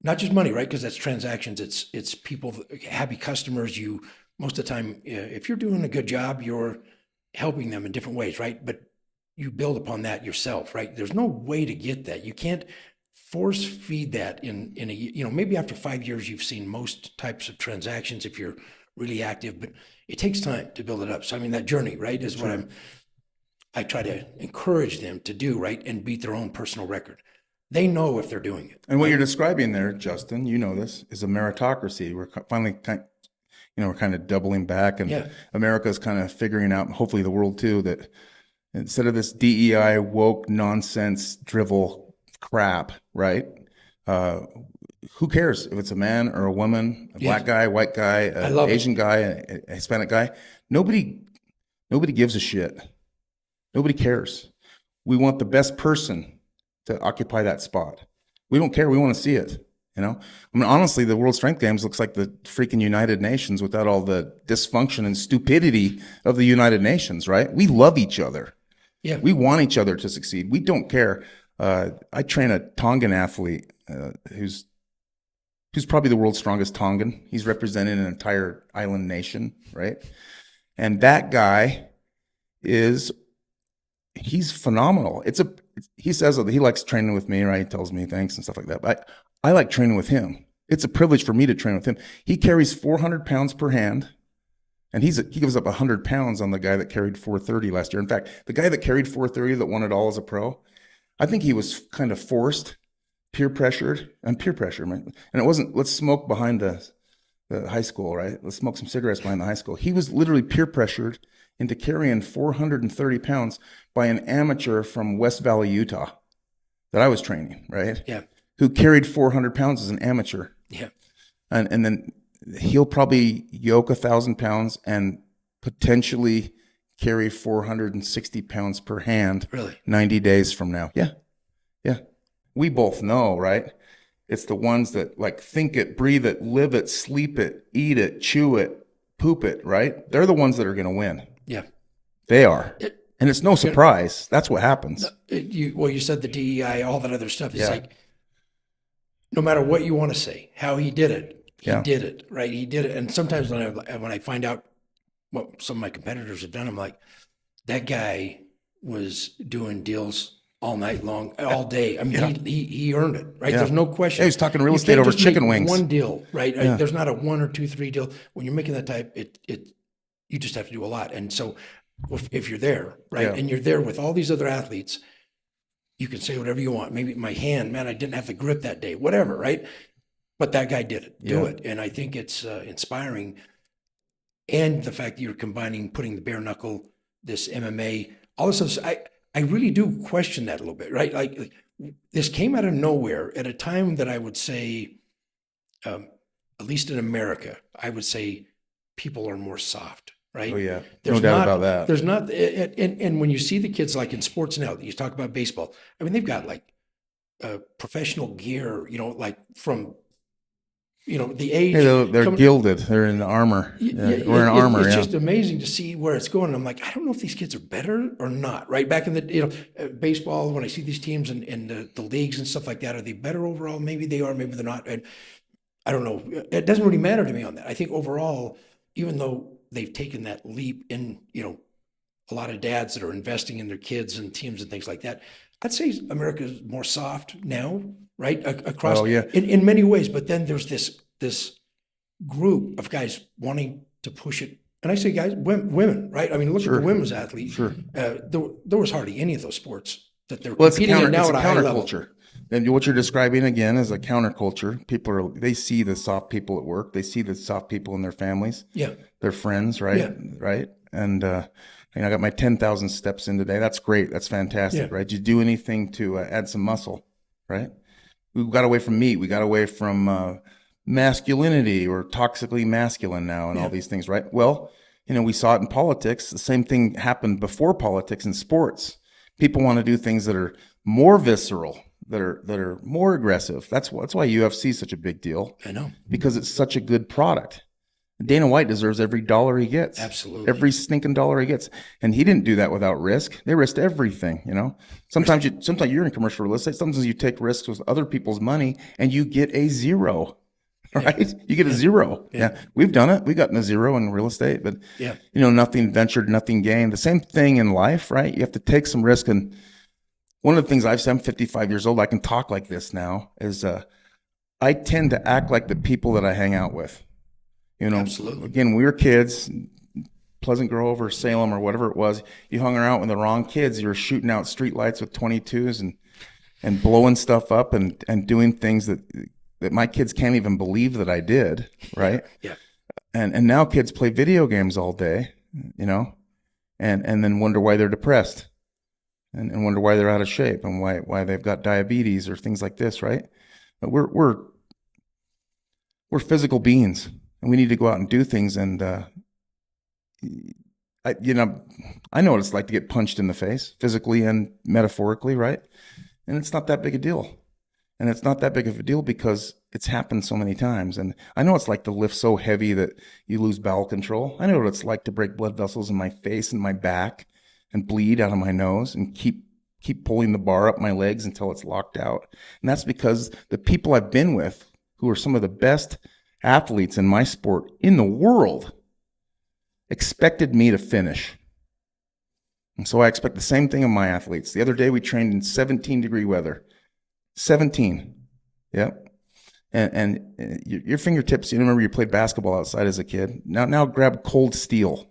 not just money, right? Because that's transactions. It's people, happy customers. You, most of the time, if you're doing a good job, you're helping them in different ways, right? But you build upon that yourself, right? There's no way to get that. You can't force feed that in a, maybe after 5 years, you've seen most types of transactions if you're really active, but it takes time to build it up. So, I mean, that journey, right, is what I try to encourage them to do, right, and beat their own personal record. They know if they're doing it. And what you're describing there, Justin, this, is a meritocracy. We're finally we're kind of doubling back, and America's kind of figuring out, and hopefully the world too, that instead of this DEI woke nonsense drivel crap, right? Who cares if it's a man or a woman, a black guy, white guy, an Asian guy, a Hispanic guy? Nobody gives a shit. Nobody cares. We want the best person to occupy that spot. We don't care. We want to see it. I mean, honestly, the World Strength Games looks like the freaking United Nations without all the dysfunction and stupidity of the United Nations, right? We love each other. Yeah. We want each other to succeed. We don't care. I train a Tongan athlete who's probably the world's strongest Tongan. He's representing an entire island nation, right? And that guy he's phenomenal. He says that he likes training with me, right? He tells me thanks and stuff like that. But I like training with him. It's a privilege for me to train with him. He carries 400 pounds per hand, and he gives up 100 pounds on the guy that carried 430 last year. In fact, the guy that carried 430 that won it all as a pro, I think he was kind of forced, peer pressured, and peer pressure. And it wasn't, let's smoke behind the high school, right? Let's smoke some cigarettes behind the high school. He was literally peer pressured into carrying 430 pounds by an amateur from West Valley, Utah. that I was training, right? Yeah. Who carried 400 pounds as an amateur. Yeah. And then he'll probably yoke 1,000 pounds and potentially carry 460 pounds per hand. Really? 90 days from now. Yeah. Yeah. We both know, right? It's the ones that like think it, breathe it, live it, sleep it, eat it, chew it, poop it, right? They're the ones that are going to win. Yeah. They are. And it's no surprise. That's what happens. You said the DEI, all that other stuff. It's Yeah. like, no matter what you want to say, how he did it, he Yeah. did it, right? He did it. And sometimes when I find out what some of my competitors have done, I'm like, that guy was doing deals all night long, all day. I mean, he earned it, right? Yeah. There's no question. Yeah, he was talking real You estate can't over just chicken make wings. One deal, right? Yeah. There's not a 1 or 2, 3 deal. When you're making that type, you just have to do a lot. And so if you're there, right, Yeah. and you're there with all these other athletes, you can say whatever you want. Maybe my hand, man, I didn't have the grip that day, whatever, right? But that guy did it, do Yeah. it. And I think it's inspiring. And the fact that you're combining, putting the bare knuckle, this MMA, all this stuff. I really do question that a little bit, right? Like this came out of nowhere at a time that I would say, at least in America, I would say people are more soft, right? Oh, yeah. There's No doubt not- about that. There's not, and when you see the kids like in sports now, you talk about baseball. I mean, they've got like professional gear, like from, the age. Hey, they're coming- gilded. They're in armor. We're in armor, It's yeah. just amazing to see where it's going. I'm like, I don't know if these kids are better or not, right? Back in the, baseball, when I see these teams and the leagues and stuff like that, are they better overall? Maybe they are, maybe they're not. And I don't know. It doesn't really matter to me on that. I think overall, even though they've taken that leap in, a lot of dads that are investing in their kids and teams and things like that, I'd say America's more soft now, right? Across, Oh, yeah. in many ways. But then there's this group of guys wanting to push it. And I say guys, women, right? I mean, look at the women's athletes. Sure. There was hardly any of those sports that they're Well, it's a competing in now at a high level. counterculture. And what you're describing again is a counterculture. They see the soft people at work. They see the soft people in their families, Yeah. their friends, right? Yeah. Right. And, I got my 10,000 steps in today. That's great. That's fantastic, Yeah. right? You do anything to add some muscle, right? We got away from meat. We got away from masculinity or toxically masculine now and all these things, right? Well, we saw it in politics. The same thing happened before politics in sports. People want to do things that are more visceral, that are more aggressive. That's why UFC is such a big deal, I know. because it's such a good product. Dana White deserves every dollar he gets. Absolutely. Every stinking dollar he gets. And he didn't do that without risk. They risked everything, Sometimes you're in commercial real estate. Sometimes you take risks with other people's money and you get a zero, right? You get a zero. Yeah. We've done it. We've gotten a zero in real estate, but Yeah. nothing ventured, nothing gained. The same thing in life, right? You have to take some risk. And one of the things I've said, I'm 55 years old. I can talk like this now is, I tend to act like the people that I hang out with. Absolutely. Again, when we were kids, Pleasant Grove or Salem or whatever it was, you hung around with the wrong kids. You were shooting out street lights with 22s and blowing stuff up and doing things that my kids can't even believe that I did, right? Yeah. And now kids play video games all day, and then wonder why they're depressed and wonder why they're out of shape and why they've got diabetes or things like this, right? But we're physical beings. And we need to go out and do things. And, I know what it's like to get punched in the face, physically and metaphorically, right? And it's not that big a deal. And it's not that big of a deal because it's happened so many times. And I know what it's like to lift so heavy that you lose bowel control. I know what it's like to break blood vessels in my face and my back and bleed out of my nose and keep pulling the bar up my legs until it's locked out. And that's because the people I've been with, who are some of the best athletes in my sport in the world, expected me to finish. And so I expect the same thing of my athletes. The other day we trained in 17-degree weather. 17. Yep. And your fingertips, you remember you played basketball outside as a kid. Now grab cold steel.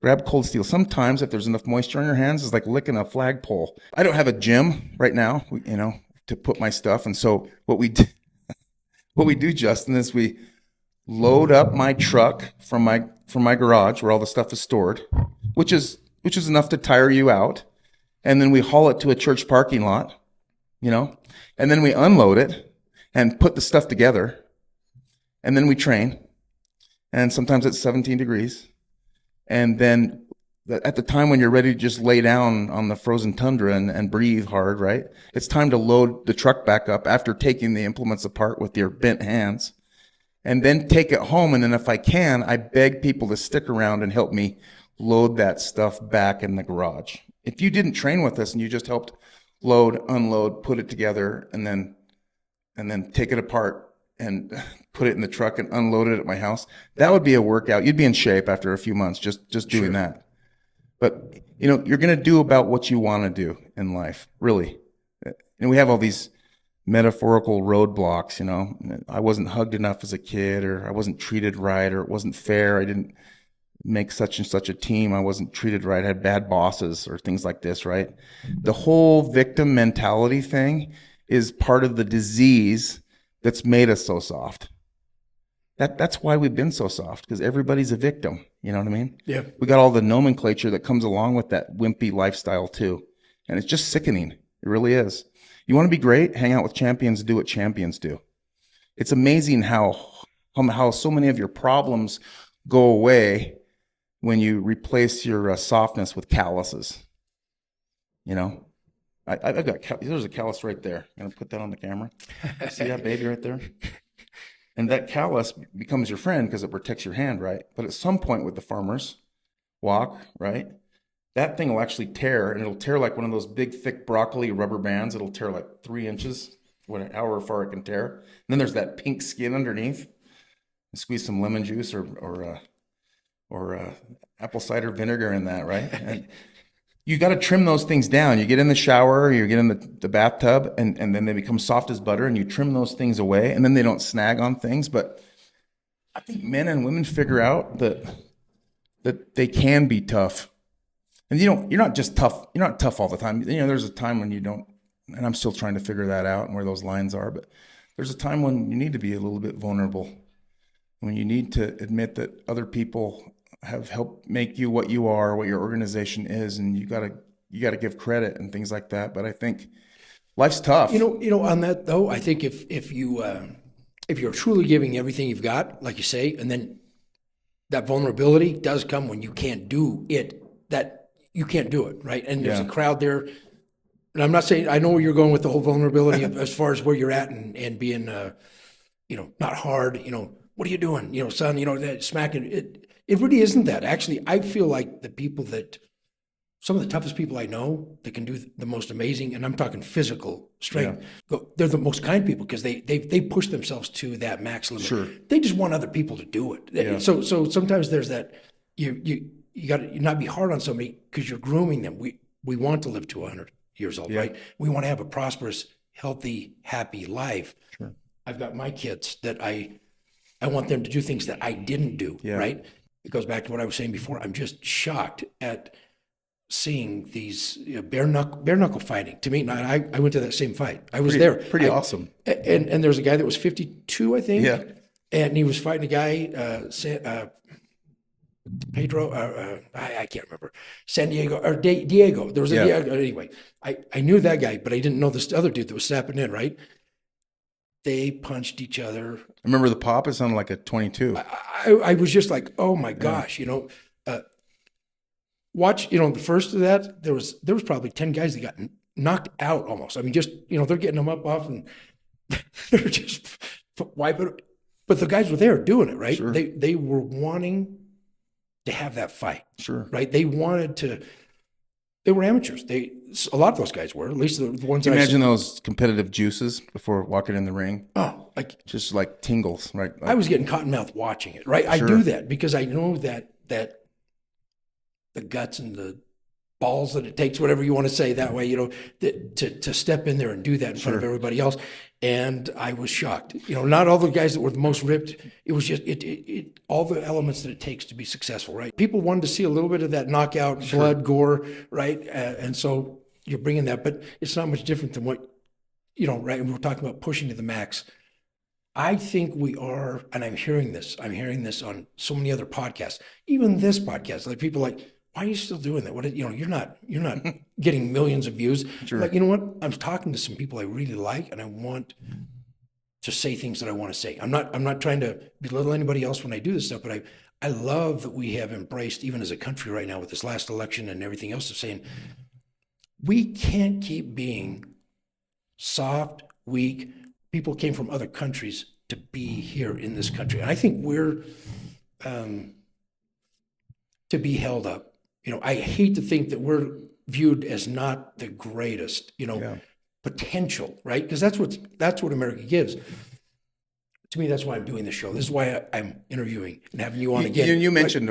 Grab cold steel. Sometimes if there's enough moisture in your hands, it's like licking a flagpole. I don't have a gym right now, to put my stuff. And so what we do, Justin, is we load up my truck from my garage where all the stuff is stored, which is enough to tire you out, and then we haul it to a church parking lot, and then we unload it and put the stuff together, and then we train, and sometimes it's 17 degrees, and then at the time when you're ready to just lay down on the frozen tundra and breathe hard, right? It's time to load the truck back up after taking the implements apart with your bent hands, and then take it home. And then if I can, I beg people to stick around and help me load that stuff back in the garage. If you didn't train with us and you just helped load, unload, put it together, and then take it apart and put it in the truck and unload it at my house, that would be a workout. You'd be in shape after a few months just doing that. But, you're going to do about what you want to do in life, really. And we have all these metaphorical roadblocks, I wasn't hugged enough as a kid, or I wasn't treated right, or it wasn't fair. I didn't make such and such a team. I wasn't treated right. I had bad bosses or things like this, right? The whole victim mentality thing is part of the disease that's made us so soft. That's why we've been so soft, because everybody's a victim. You know what I mean? Yeah. We got all the nomenclature that comes along with that wimpy lifestyle too. And it's just sickening. It really is. You want to be great? Hang out with champions, do what champions do. It's amazing how so many of your problems go away when you replace your softness with calluses. I've got, there's a callus right there. I'm going to put that on the camera. See that baby right there? And that callus becomes your friend because it protects your hand, right? But at some point with the farmer's walk, right, that thing will actually tear, and it'll tear like one of those big, thick broccoli rubber bands. It'll tear like 3 inches, however far it can tear. And then there's that pink skin underneath. And squeeze some lemon juice or apple cider vinegar in that, right? And you got to trim those things down. You get in the shower, you get in the bathtub, and then they become soft as butter, and you trim those things away, and then they don't snag on things. But I think men and women figure out that they can be tough. And you're not just tough. You're not tough all the time. There's a time when you don't, and I'm still trying to figure that out and where those lines are. But there's a time when you need to be a little bit vulnerable, when you need to admit that other people have helped make you what you are, what your organization is, and you gotta give credit and things like that. But I think life's tough. On that though, I think if you're truly giving everything you've got, like you say, and then that vulnerability does come when you can't do it, that you can't do it, right? And there's a crowd there. And I'm not saying, I know where you're going with the whole vulnerability as far as where you're at and being, not hard, what are you doing? Son, that smacking it. It really isn't that. Actually, I feel like some of the toughest people I know that can do the most amazing, and I'm talking physical strength, they're the most kind people, because they push themselves to that max limit. Sure. They just want other people to do it. Yeah. So sometimes there's that, you got to not be hard on somebody because you're grooming them. We want to live to 100 years old, right? We want to have a prosperous, healthy, happy life. Sure. I've got my kids that I want them to do things that I didn't do, right? It goes back to what I was saying before. I'm just shocked at seeing these bare knuckle fighting. To me, I went to that same fight. I was there. Pretty awesome. And there's a guy that was 52, I think. Yeah. And he was fighting a guy, Pedro, I can't remember, San Diego, or Diego. There was a Diego. Anyway, I knew that guy, but I didn't know this other dude that was snapping in, right? They punched each other. I remember the pop, it sounded like a 22. I was just like, oh my gosh, watch, the first of that, there was probably 10 guys that got knocked out almost. I mean, just, they're getting them up off and they're just wiping it. But the guys were there doing it, right? Sure. They were wanting to have that fight. Sure. Right? They were amateurs. A lot of those guys were, at least the ones Can you that imagine those competitive juices before walking in the ring? Just like tingles, right? I was getting cotton mouth watching it, right? Sure. I do that because I know that the guts and the balls that it takes, whatever you want to say that way, to step in there and do that in front of everybody else. And I was shocked. Not all the guys that were the most ripped. It was just all the elements that it takes to be successful, right? People wanted to see a little bit of that knockout, blood, gore, right? And so you're bringing that, but it's not much different than what, right? And we're talking about pushing to the max. I think we are, and I'm hearing this on so many other podcasts, even this podcast, like people like, why are you still doing that? What, you're not getting millions of views. Like, you know what? I'm talking to some people I really like, and I want to say things that I want to say. I'm not trying to belittle anybody else when I do this stuff, but I love that we have embraced, even as a country right now with this last election and everything else, of saying we can't keep being soft, weak. People came from other countries to be here in this country. And I think we're to be held up. I hate to think that we're viewed as not the greatest, potential, right? Because that's what America gives. To me, that's why I'm doing this show. This is why I'm interviewing and having you on again. You mentioned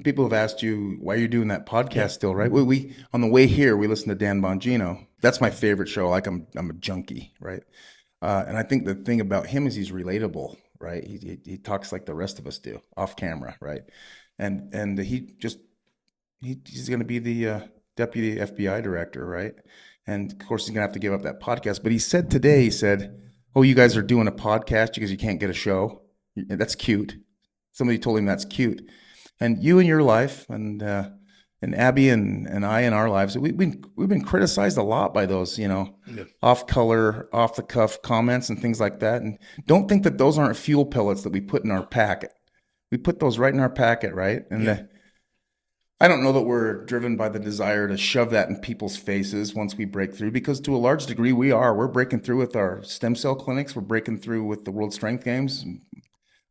people have asked you why you're doing that podcast still, right? We on the way here we listened to Dan Bongino. That's my favorite show. Like I'm a junkie, right? And I think the thing about him is he's relatable, right? He talks like the rest of us do off camera, right? And he's going to be the deputy FBI director, right? And of course he's going to have to give up that podcast. But he said today, "Oh, you guys are doing a podcast because you can't get a show. That's cute." Somebody told him that's cute. And you in your life, and Abby and I in our lives, we've been criticized a lot by those, off color, off the cuff comments and things like that. And don't think that those aren't fuel pellets that we put in our packet. We put those right in our packet, right? And I don't know that we're driven by the desire to shove that in people's faces once we break through, because to a large degree we are. We're breaking through with our stem cell clinics. We're breaking through with the World Strength Games. I'm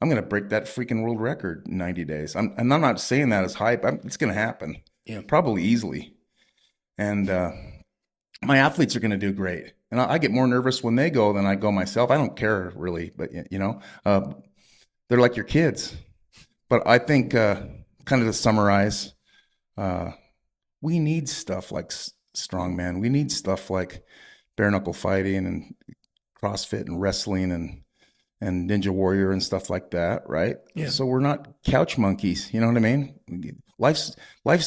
going to break that freaking world record in 90 days. And I'm not saying that as hype. It's going to happen. Yeah. Probably easily. And my athletes are going to do great. And I get more nervous when they go than I go myself. I don't care really, but they're like your kids. But I think kind of to summarize, we need stuff like strongman. We need stuff like bare knuckle fighting and CrossFit and wrestling and Ninja Warrior and stuff like that, right? Yeah. So we're not couch monkeys. You know what I mean? Life's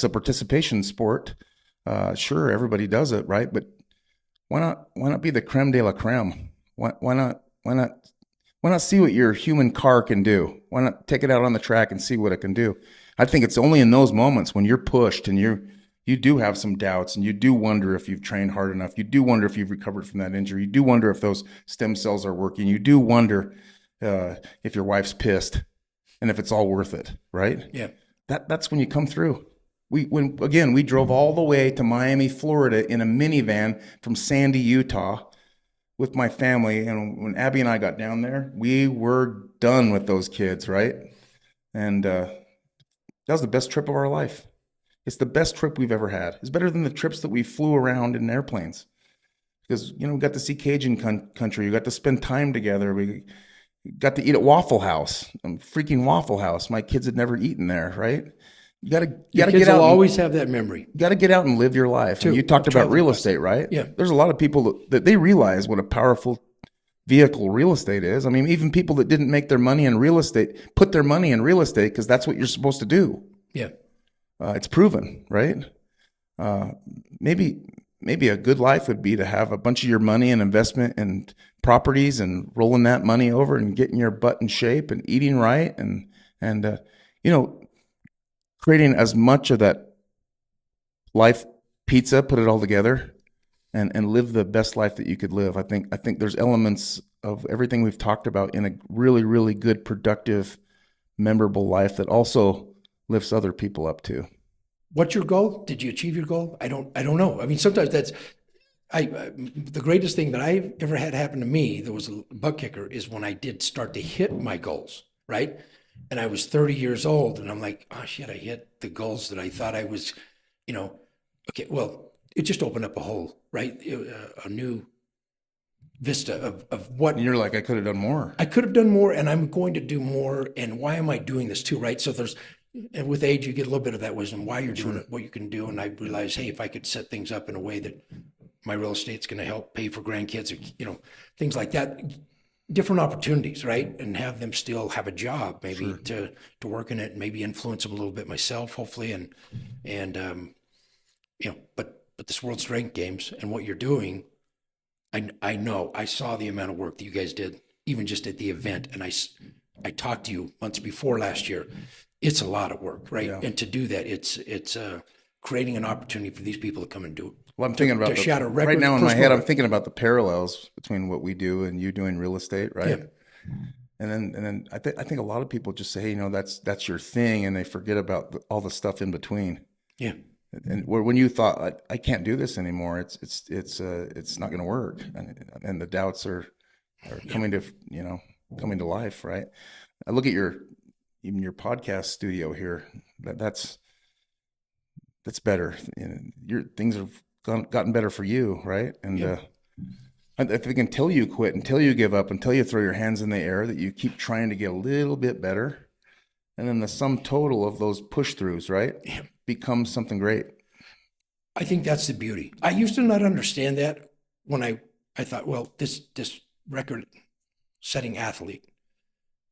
a participation sport. Sure, everybody does it, right? But why not be the creme de la creme? Why not see what your human car can do? Why not take it out on the track and see what it can do? I think it's only in those moments when you're pushed and you do have some doubts and you do wonder if you've trained hard enough. You do wonder if you've recovered from that injury. You do wonder if those stem cells are working. You do wonder if your wife's pissed and if it's all worth it, right? Yeah. That's when you come through. We drove all the way to Miami, Florida in a minivan from Sandy, Utah with my family. And when Abby and I got down there, we were done with those kids, right? And that was the best trip of our life. It's the best trip we've ever had. It's better than the trips that we flew around in airplanes. Because, we got to see Cajun country. We got to spend time together. We got to eat at Waffle House, freaking Waffle House. My kids had never eaten there, right? You got to get out. Always have that memory. You got to get out and live your life. And you talked about real estate, right? Yeah. There's a lot of people that they realize what a powerful vehicle real estate is. I mean, even people that didn't make their money in real estate put their money in real estate because that's what you're supposed to do. Yeah. It's proven, right? Maybe a good life would be to have a bunch of your money and investment in properties and rolling that money over and getting your butt in shape and eating right and creating as much of that life pizza, put it all together and live the best life that you could live. I think there's elements of everything we've talked about in a really, really good, productive, memorable life that also lifts other people up too. What's your goal? Did you achieve your goal? I don't know. I mean, sometimes the greatest thing that I've ever had happen to me that was a butt kicker is when I did start to hit my goals, right? And I was 30 years old and I'm like, oh shit, I hit the goals that I thought I was, okay, well, it just opened up a whole, right? A new vista of what. And you're like, I could have done more. I could have done more and I'm going to do more. And why am I doing this too, right? So and with age, you get a little bit of that wisdom, why you're doing it, what you can do. And I realized, hey, if I could set things up in a way that my real estate's going to help pay for grandkids or, things like that, different opportunities, right? And have them still have a job, maybe to work in it and maybe influence them a little bit myself, hopefully. But this World Strength Games and what you're doing, I know, I saw the amount of work that you guys did, even just at the event. And I talked to you months before last year. It's a lot of work, right? Yeah. And to do that, it's creating an opportunity for these people to come and do it. Well, I'm thinking about to shatter right records, now in my personal head. I'm records. thinking about the parallels between what we do and you doing real estate, right? Yeah. And then I think a lot of people just say, hey, that's your thing, and they forget about all the stuff in between. Yeah. And when you thought I can't do this anymore, it's not going to work, and the doubts are coming to life, right? I look at even your podcast studio here. That's better. Your things have gotten better for you, right? And I think until you quit, until you give up, until you throw your hands in the air, that you keep trying to get a little bit better, and then the sum total of those push throughs, right, becomes something great. I think that's the beauty. I used to not understand that when I thought, well, this record setting athlete,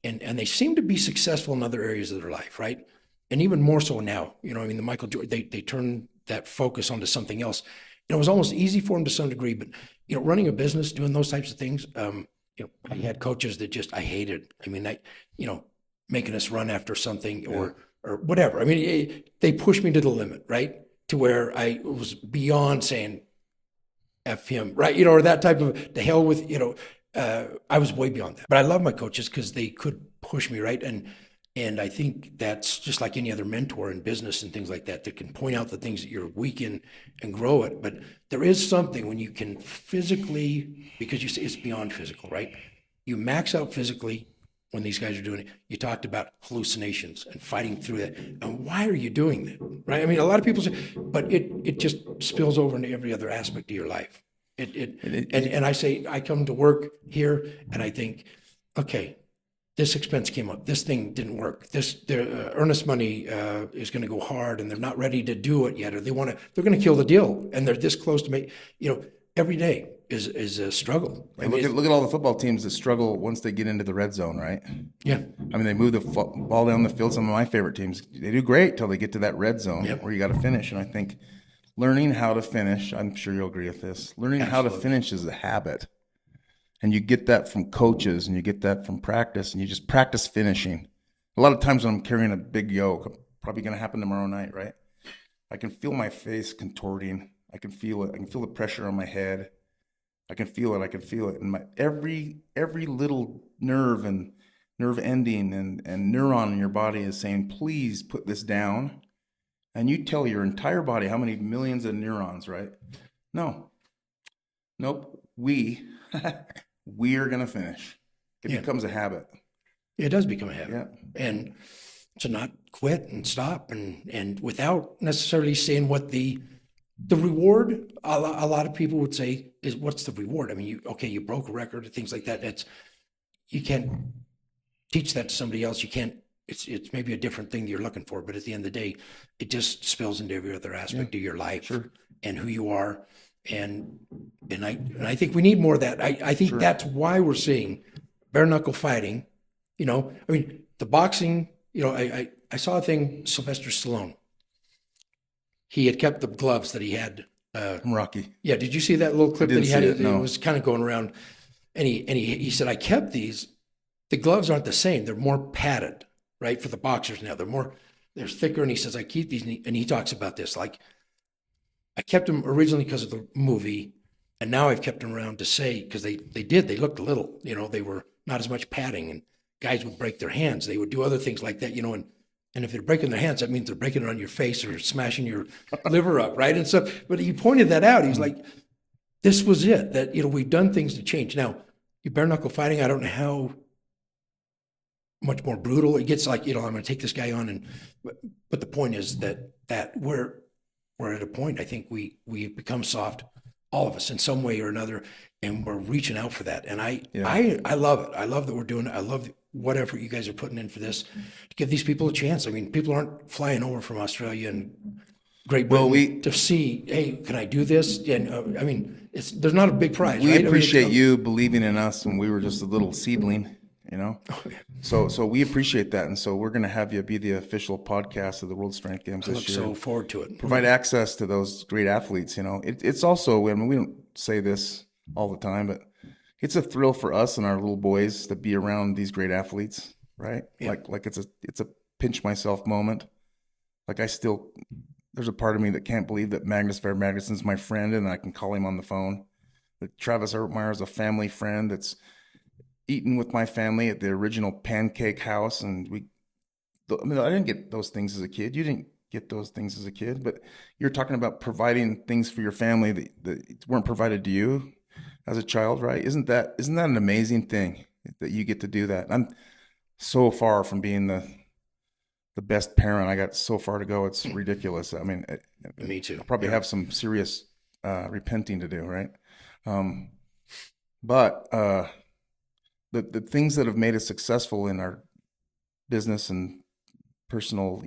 and they seem to be successful in other areas of their life, right? And even more so now, the Michael Jordan, they turn that focus onto something else. It was almost easy for them to some degree, but running a business, doing those types of things, I had coaches that just I hated. I mean, making us run after something or whatever. I mean, they pushed me to the limit, right? To where I was beyond saying F him, right? Or that type of the hell with, I was way beyond that. But I love my coaches because they could push me, right? And I think that's just like any other mentor in business and things like that can point out the things that you're weak in and grow it. But there is something when you can physically, because you say it's beyond physical, right? You max out physically when these guys are doing it. You talked about hallucinations and fighting through that. And why are you doing that, right? I mean, a lot of people say, but it just spills over into every other aspect of your life. And I say, I come to work here and I think, okay, this expense came up. This thing didn't work. Their earnest money is going to go hard, and they're not ready to do it yet, or they're going to kill the deal, and they're this close to make. Every day is a struggle. I mean, look at all the football teams that struggle once they get into the red zone, right? Yeah. I mean, they move the ball down the field. Some of my favorite teams, they do great till they get to that red zone where you got to finish. And I think learning how to finish, I'm sure you'll agree with this. Learning how to finish is a habit. And you get that from coaches and you get that from practice, and you just practice finishing. A lot of times when I'm carrying a big yoke, probably going to happen tomorrow night, right? I can feel my face contorting. I can feel it. I can feel the pressure on my head. I can feel it. And every little nerve and nerve ending and neuron in your body is saying, please put this down. And you tell your entire body how many millions of neurons, right? Nope. We are going to finish. It becomes a habit. It does become a habit. Yeah. And to not quit and stop and without necessarily saying what the reward, a lot of people would say, is what's the reward? I mean, you broke a record and things like that. You can't teach that to somebody else. You can't, it's maybe a different thing that you're looking for, but at the end of the day, it just spills into every other aspect of your life and who you are. And I think we need more of that. I think that's why we're seeing bare knuckle fighting. I mean, the boxing, I saw a thing, Sylvester Stallone. He had kept the gloves that he had. I'm Rocky. Yeah, did you see that little clip that he had? It was kind of going around, and he said, I kept these. The gloves aren't the same. They're more padded, right, for the boxers now. They're thicker, and he says, I keep these, and he talks about this, like, I kept them originally because of the movie, and now I've kept them around to say, because they looked little, they were not as much padding, and guys would break their hands. They would do other things like that, and if they're breaking their hands, that means they're breaking it on your face or smashing your liver up, right? And so, but he pointed that out. He's like, this was it, that, we've done things to change. Now, you bare knuckle fighting, I don't know how much more brutal it gets, like, I'm going to take this guy on. But the point is that we're at a point, I think we've become soft, all of us in some way or another, and we're reaching out for that. And I love it. I love that we're doing it. I love what effort you guys are putting in for this to give these people a chance. I mean, people aren't flying over from Australia and Great Britain to see, hey, can I do this? And I mean, there's not a big prize. We right? appreciate you believing in us when we were just a little seedling, So we appreciate that, and so we're going to have you be the official podcast of the World Strength Games this year. I look so forward to it. Provide access to those great athletes. It's also, I mean, we don't say this all the time, but it's a thrill for us and our little boys to be around these great athletes, right? Yeah. Like it's a pinch myself moment. Like I still there's a part of me that can't believe that Magnus Ver Magnuson's my friend and I can call him on the phone. That Travis Ertmeyer is a family friend that's eaten with my family at the original Pancake House, and I mean, I didn't get those things as a kid. You didn't get those things as a kid, but you're talking about providing things for your family that weren't provided to you as a child, right? Isn't that an amazing thing that you get to do that? I'm so far from being the best parent. I got so far to go. It's ridiculous. I mean, Me too. I'll probably have some serious repenting to do, right? But the things that have made us successful in our business and personal,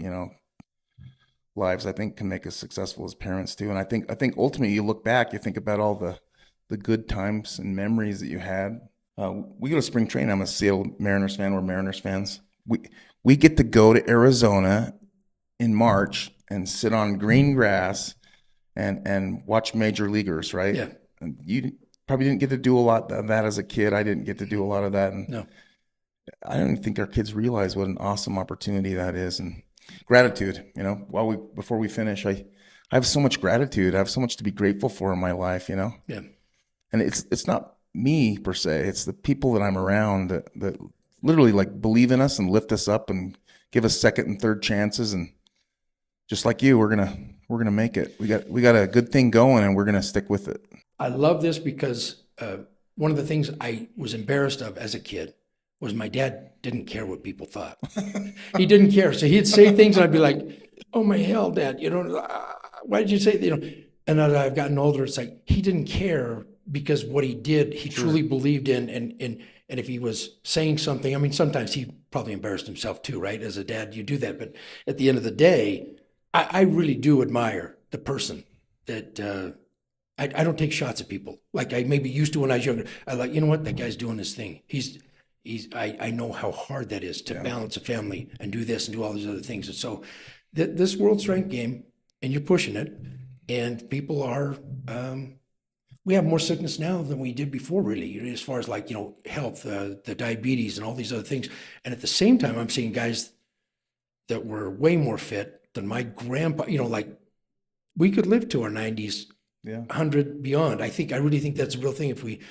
lives, I think can make us successful as parents too. And I think ultimately you look back, you think about all the good times and memories that you had. We go to spring training. I'm a Seattle Mariners fan. We're Mariners fans. We get to go to Arizona in March and sit on green grass and watch major leaguers, right? Yeah. And you probably didn't get to do a lot of that as a kid. I didn't get to do a lot of that. And No. I don't think our kids realize what an awesome opportunity that is. And gratitude, before we finish, I have so much gratitude. I have so much to be grateful for in my life, Yeah. And it's not me per se. It's the people that I'm around that literally like believe in us and lift us up and give us second and third chances. And just like you, we're gonna make it. We got a good thing going, and we're gonna stick with it. I love this because one of the things I was embarrassed of as a kid was my dad didn't care what people thought. He didn't care. So he'd say things and I'd be like, oh my hell, Dad, why did you say that? And as I've gotten older, it's like, he didn't care because what he did, he truly believed in. And if he was saying something, I mean, sometimes he probably embarrassed himself too, right? As a dad, you do that. But at the end of the day, I really do admire the person that, I don't take shots at people like I maybe used to when I was younger. I like, you know what, that guy's doing his thing. I know how hard that is to balance a family and do this and do all these other things. And so this World Strength game, and you're pushing it, and people are, we have more sickness now than we did before, really, as far as like, health, the diabetes and all these other things. And at the same time, I'm seeing guys that were way more fit than my grandpa, like we could live to our 90s, 100 beyond. I really think that's a real thing if we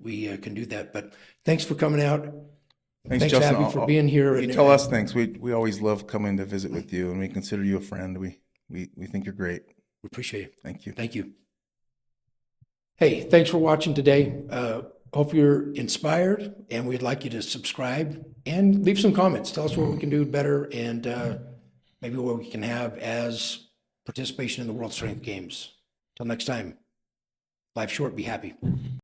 can do that. But thanks for coming out. Thanks Justin. Abby, for being here. You tell us thanks. We always love coming to visit with you, and we consider you a friend. We think you're great. We appreciate it. Thank you. Thank you. Hey, thanks for watching today. Hope you're inspired, and we'd like you to subscribe and leave some comments. Tell us what we can do better, and maybe what we can have as participation in the World Strength Games. Till next time, life's short, be happy.